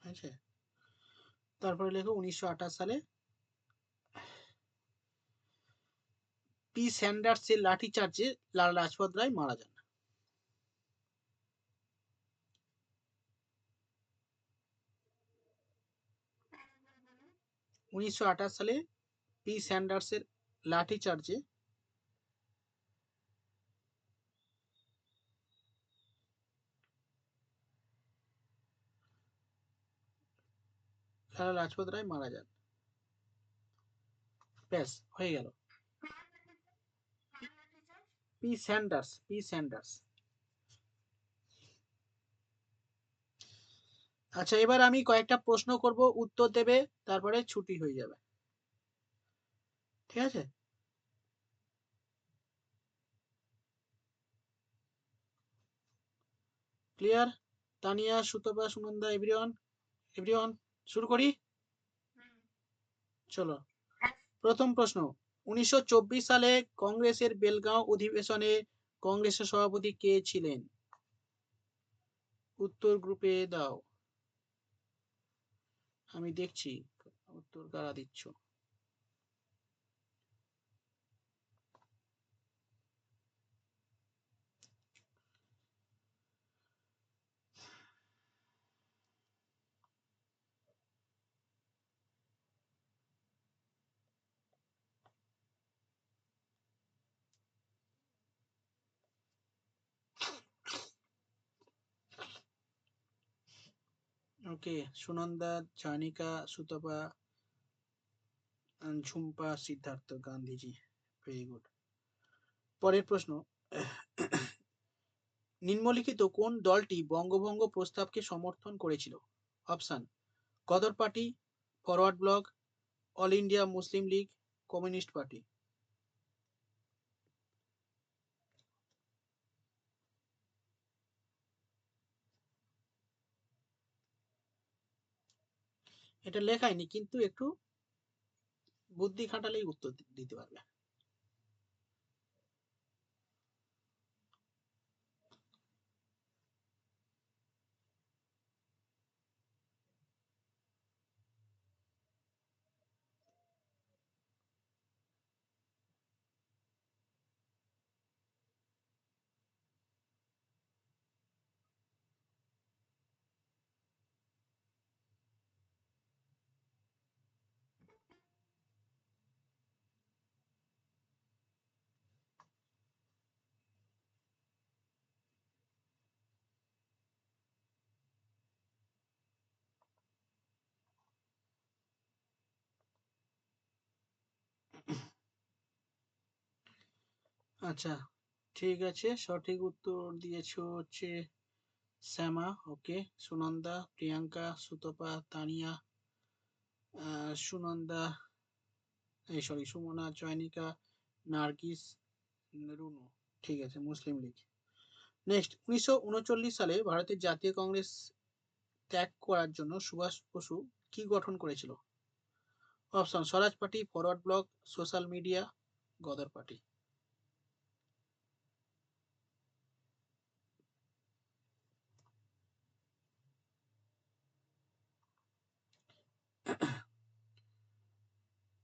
আছে, তারপরে লেখো 1928 সালে পি স্যান্ডার্সের লাঠিচার্জে লালা লাজপত রায় মারা যান। 1928 সালে পি স্যান্ডার্সের লাঠিচার্জে লালা লাজপত রায় মারা যান। ব্যাস হয়ে গেল। P Sanders, P Sanders. আচ্ছা, এবার আমি কয়েকটা প্রশ্ন করব, উত্তর দেবে, তারপরে ছুটি হয়ে যাবে, ঠিক আছে? Clear? Tania, Sutapa, Sunanda, everyone, everyone, শুরু করি। চলো, প্রথম প্রশ্ন, 1924 সালে কংগ্রেসের বেলগাঁও অধিবেশনে কংগ্রেসের সভাপতি কে ছিলেন? উত্তর গ্রুপে দাও, আমি দেখছি উত্তর কারা দিচ্ছ। Okay, Sunanda, Janika, Sutapa, Jhumpa, Siddhartha, Gandhiji. Very good. পরের প্রশ্ন, নিম্নলিখিত কোন দলটি বঙ্গভঙ্গ প্রস্তাবকে সমর্থন করেছিল? Option: Ghadar Party, Forward Bloc, All India Muslim League, Communist Party. এটা লেখায়নি, কিন্তু একটু বুদ্ধি খাটালেই উত্তর দিতে পারবে। আচ্ছা, ঠিক আছে, সঠিক উত্তর দিয়েছো হচ্ছে শ্যামা। ওকে, সুনন্দা, প্রিয়াঙ্কা, সুতপা, তানিয়া, সুনন্দা, এই সরি, সুমনা, চয়নিকা, নার্গিস, রুনু। ঠিক আছে, মুসলিম লীগ। নেক্সট, 1939 সালে ভারতের জাতীয় কংগ্রেস ত্যাগ করার জন্য সুভাষ বসু কি গঠন করেছিল? Option: Swaraj Party, Forward Bloc, social media, Ghadar Party.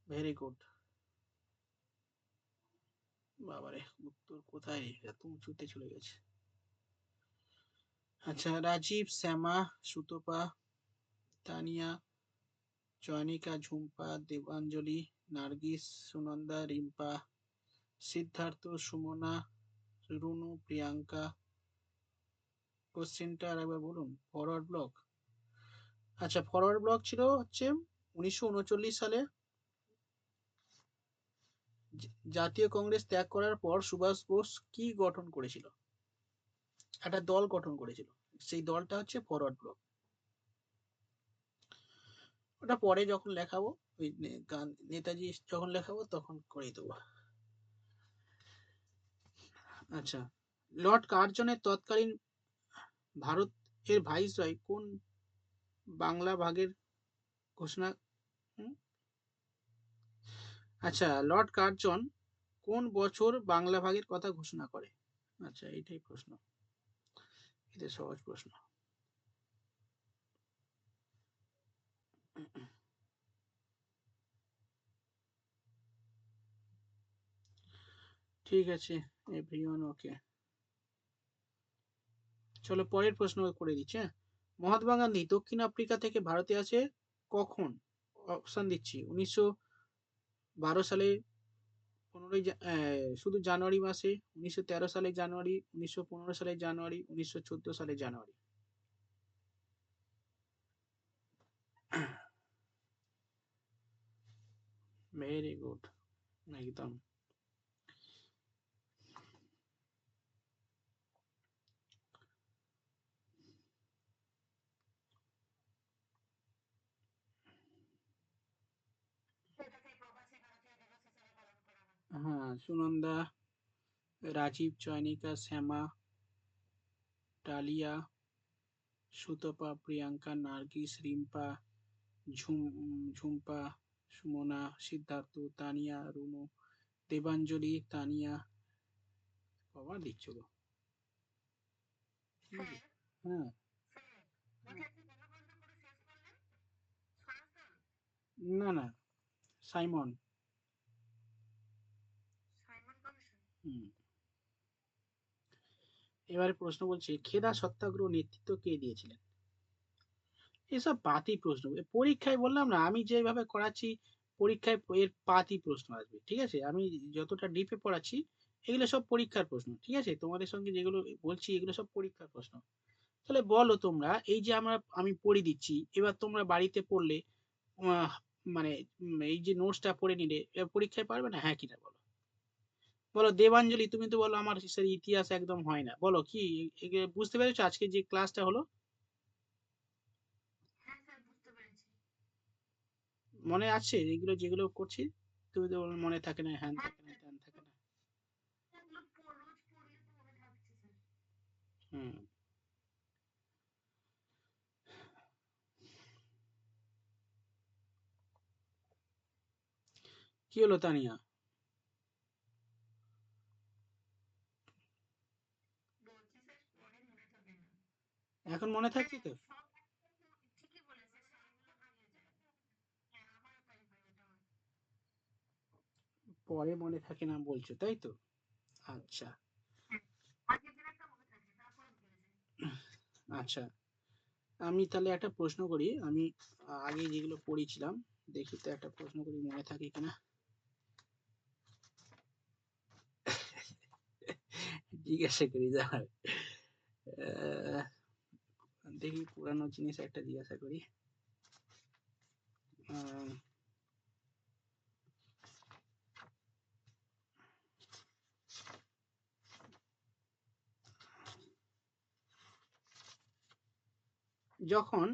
Very good. বাবারে, উত্তর কোথায়, এত উঁচুতে চলে গেছে। আচ্ছা, রাজীব, শ্যামা, সুতপা, তানিয়া, চয়নিকা, ঝুম্পা, দেবাঞ্জলি, নার্গিস, সুনন্দা, রিম্পা, সিদ্ধার্থ, সুমনা, রুনু, প্রিয়াঙ্কা, কোশ্চেনটা আর একবার বলুন। ফরওয়ার্ড ব্লক, আচ্ছা ফরওয়ার্ড ব্লক ছিল হচ্ছে 1939 সালে জাতীয় কংগ্রেস ত্যাগ করার পর সুভাষ বোস কি গঠন করেছিল? একটা দল গঠন করেছিল, সেই দলটা হচ্ছে ফরওয়ার্ড ব্লক। ওটা পরে যখন লেখাবো, ওই নেতাজি যখন লেখাবো তখন করে দেবো। আচ্ছা, লর্ড কার্জনের তৎকালীন ভারত এর ভাইসরয় কোন বাংলা ভাগের ঘোষণা? আচ্ছা, লর্ড কার্জন কোন বছর বাংলা ভাগের কথা ঘোষণা করে? আচ্ছা, এইটাই প্রশ্ন, এটা সহজ প্রশ্ন। ঠিক আছে এভরিওয়ান, ওকে। চলো পরের প্রশ্ন করে দিচ্ছি। হ্যাঁ, মহাত্মা গান্ধী দক্ষিণ আফ্রিকা থেকে ভারতে আসে কখন? অপশন দিচ্ছি: 1912 সালে, শুধু জানুয়ারি মাসে, 1913 সালে জানুয়ারি, 1915 সালে জানুয়ারি, 1914 সালে জানুয়ারি। ভেরি গুড, একদম। হ্যাঁ, সুনন্দা, রাজীব, চয়নিকা, শ্যামা, ডালিয়া, সুতপা, প্রিয়াঙ্কা, নার্গিস, রিম্পা, ঝুম্পা, সুমনা, সিদ্ধার্থ, তানিয়া, রুনু, দেবাঞ্জলি, তানিয়া। বাবা দিচ্ছ গো। হ্যাঁ, না না, সাইমন। হুম। এবারে প্রশ্ন বলছে, খেদা সত্যাগ্রহ নেতৃত্ব কে দিয়েছিলেন? এসব পাতি প্রশ্ন, পরীক্ষায় বললাম না আমি যেভাবে করাচ্ছি, পরীক্ষায় এর পাতি প্রশ্ন আসবে, ঠিক আছে? আমি যতটা ডিপে পড়াচ্ছি, এগুলো সব পরীক্ষার প্রশ্ন, ঠিক আছে? তোমাদের সঙ্গে যেগুলো বলছি এগুলো সব পরীক্ষার প্রশ্ন। তাহলে বলো তোমরা, এই যে আমি পড়ে দিচ্ছি, এবার তোমরা বাড়িতে পড়লে আহ, মানে এই যে নোটসটা পড়ে নিলে এবার পরীক্ষায় পারবে না, হ্যাঁ কিনা বলো? বলো দেবাঞ্জলি, তুমি তো বলো আমার স্যার ইতিহাস একদম হয় না, বলো কি বুঝতে পেরেছো আজকে যে ক্লাসটা হলো? মনে আছে এগুলো যেগুলো করছি? তুমি তো বলো মনে থাকে না, হ্যান থাকে না, ত্যান থাকে না। হুম। কি হলো তানিয়া? এখন মনে থাকছে তো? পরে মনে থাকে না বলছো, তাই তো? আচ্ছা। আচ্ছা, আমি তাহলে একটা প্রশ্ন করি, আমি আগে যেগুলো পড়েছিলাম, দেখি তো একটা প্রশ্ন করি মনে থাকে কিনা। জিজ্ঞাসা করি দাঁড়াও। আহ, দেখি পুরানো জিনিস একটা জিজ্ঞাসা করি। আহ, যখন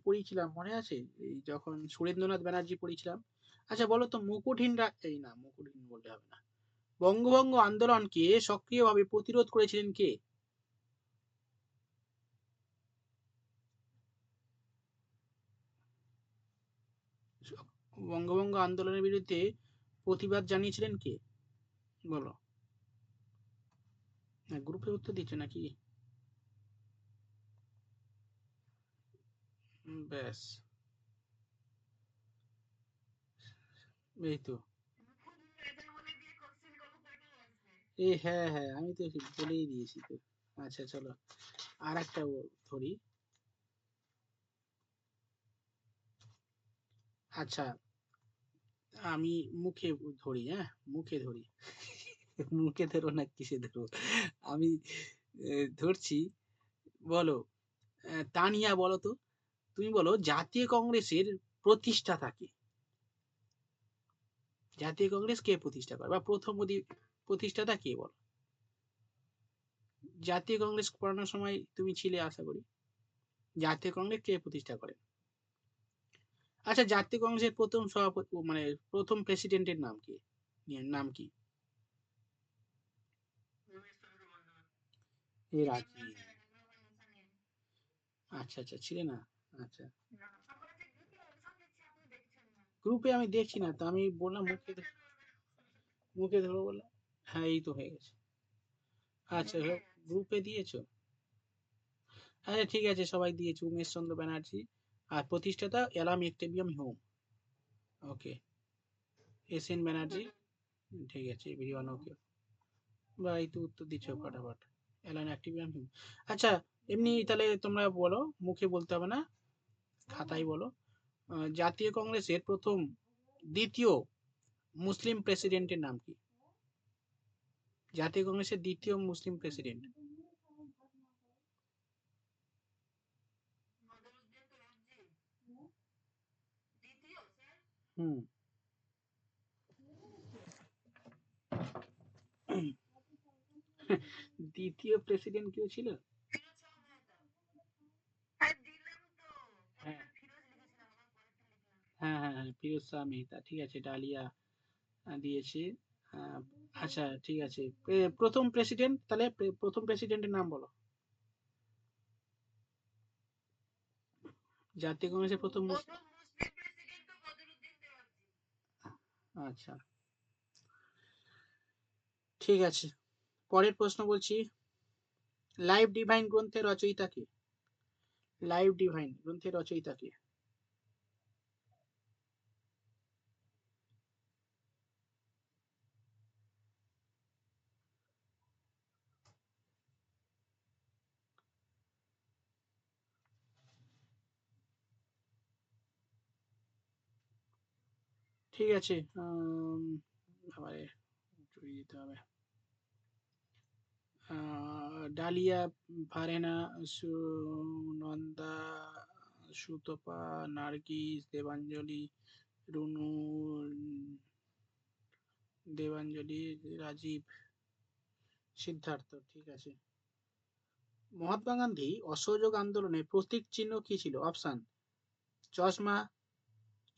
পড়েছিলাম মনে আছে, এই যখন সুরেন্দ্রনাথ ব্যানার্জি পড়েছিলাম। আচ্ছা বলো তো, মুকুটহীন এই না, মুকুটহীন বলতে হবে না, বঙ্গভঙ্গ আন্দোলনকে সক্রিয়ভাবে প্রতিরোধ করেছিলেন কে? বঙ্গভঙ্গ আন্দোলনের বিরুদ্ধে প্রতিবাদ জানিয়েছিলেন কে? বলো। গ্রুপে উত্তর দিচ্ছ নাকি? ব্যাস, এই তো। হ্যাঁ হ্যাঁ, আমি তো বলেই দিয়েছি তো। আচ্ছা চলো, আর একটা ধরি। আচ্ছা, আমি মুখে ধরি, হ্যাঁ মুখে ধরি। মুখে ধরো না কিসে ধরো, আমি ধরছি। বলো। তানিয়া বলো তো, তুমি বলো জাতীয় কংগ্রেসের প্রতিষ্ঠাতা কে? জাতীয় কংগ্রেস কে প্রতিষ্ঠা করে বা প্রথম প্রতিষ্ঠাতা কে বলো? জাতীয় কংগ্রেস করানোর সময় তুমি ছিলে আশা করি। জাতীয় কংগ্রেস কে প্রতিষ্ঠা করে? আচ্ছা, জাতীয় কংগ্রেসের প্রথম সভাপতি মানে প্রথম প্রেসিডেন্টের নাম কি? নাম কি? এ রাজি। আচ্ছা আচ্ছা, ছিলে না। আচ্ছা, গ্রুপে আমি দেখছি না তো, আমি বললাম মুখে ধরো বললাম। হ্যাঁ, এই তো হয়ে গেছে। আচ্ছা, গ্রুপে দিয়েছো? আচ্ছা ঠিক আছে, সবাই দিয়েছে। উমেশ চন্দ্র ব্যানার্জি। আর প্রতিষ্ঠাতা এলাম একটেবিয়াম হোম। ওকে। S N Banerjee. ঠিক আছে, এভরিওয়ান ওকে। বা এই তো উত্তর দিচ্ছ ফটাফট। এলান অ্যাক্টিভিয়াম হোম। আচ্ছা, এমনি তাহলে তোমরা বলো, মুখে বলতে হবে না, খাতায় বলো। জাতীয় কংগ্রেসের দ্বিতীয় মুসলিম প্রেসিডেন্টের নাম কি? জাতীয় কংগ্রেসের দ্বিতীয় মুসলিম প্রেসিডেন্ট। হুম। দ্বিতীয় প্রেসিডেন্ট কেউ ছিল? হ্যাঁ হ্যাঁ হ্যাঁ হ্যাঁ, ফিরোজ শাহ মেহতা। ঠিক আছে, ডালিয়া দিয়েছে। আহ, আচ্ছা ঠিক আছে, প্রথম প্রেসিডেন্ট তাহলে প্রথম প্রেসিডেন্টের নাম বলো। জাতীয় কংগ্রেসের প্রথম আচ্ছা ঠিক আছে, পরের প্রশ্ন বলছি। লাইভ ডিভাইন গ্রন্থের রচয়িতা কে? লাইভ ডিভাইন গ্রন্থের রচয়িতা কে? ঠিক আছে, আমারে চড়িয়ে দিতে হবে। ডালিয়া, ফারেনা, সুনন্দা, সুতপা, নার্গিস, দেবাঞ্জলি, রুনু, দেবাঞ্জলি, রাজীব, সিদ্ধার্থ। ঠিক আছে। মহাত্মা গান্ধী অসহযোগ আন্দোলনের প্রতীক চিহ্ন কি ছিল? অপশন: চশমা,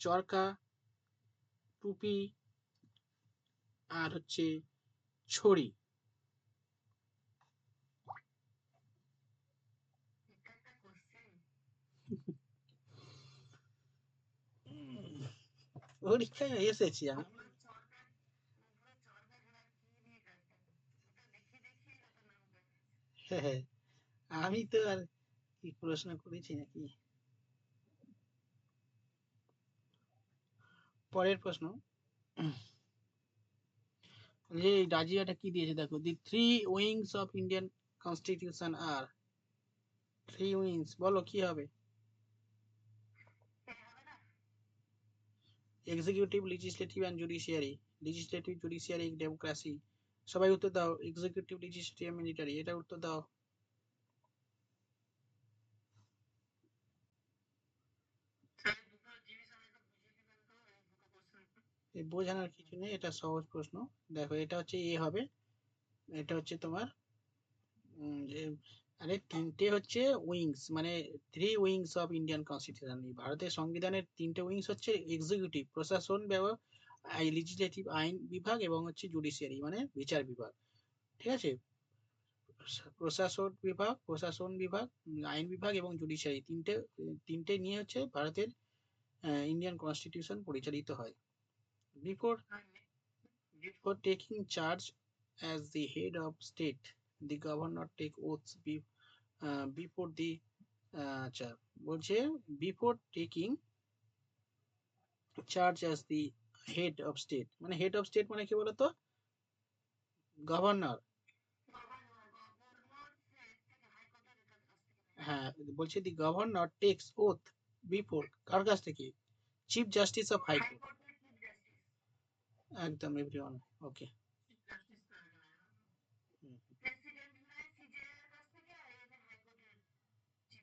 চরকা, টুপি, আর হচ্ছে ছড়ি। পরীক্ষায় এসেছি আমি। হ্যাঁ, হ্যাঁ, আমি তো আর কি প্রশ্ন করেছি নাকি? পরের প্রশ্ন, যে রাজিয়াটা কি দিয়েছে দেখো। The three wings of Indian constitution আর। থ্রি উইংস বলো কি হবে? Executive, legislative and judiciary. Legislative, judiciary, democracy. সবাই উত্তর দাও। এক্সিকিউটিভ, লেজিসলেটিভ, মিলিটারি, এটা উত্তর দাও। বোঝানোর কিছু নেই, এটা সহজ প্রশ্ন। দেখো, এটা হচ্ছে এ হবে। এটা হচ্ছে তোমার যে, আরে তিনটে হচ্ছে উইংস, মানে three wings of Indian constitution. ভারতের সংবিধানের তিনটে উইংস হচ্ছে এক্সিকিউটিভ, প্রশাসন বিভাগ, লেজিসলেটিভ আইন বিভাগ, এবং হচ্ছে জুডিশিয়ারি মানে বিচার বিভাগ। ঠিক আছে। প্রশাসন বিভাগ, আইন বিভাগ এবং জুডিশিয়ারি, তিনটে তিনটে নিয়ে হচ্ছে ভারতের ইন্ডিয়ান কনস্টিটিউশন পরিচালিত হয়। Before Before taking charge as the head of state, the governor take oaths before the আচ্ছা, বলছে before taking charge as the head of state, মানে হেড অফ স্টেট মানে কি বলতো? গভর্নর। হ্যাঁ, বলছে the governor takes oath before, কার কাছ থেকে? Chief justice of high court. একদম, এভরিওয়ান ওকে।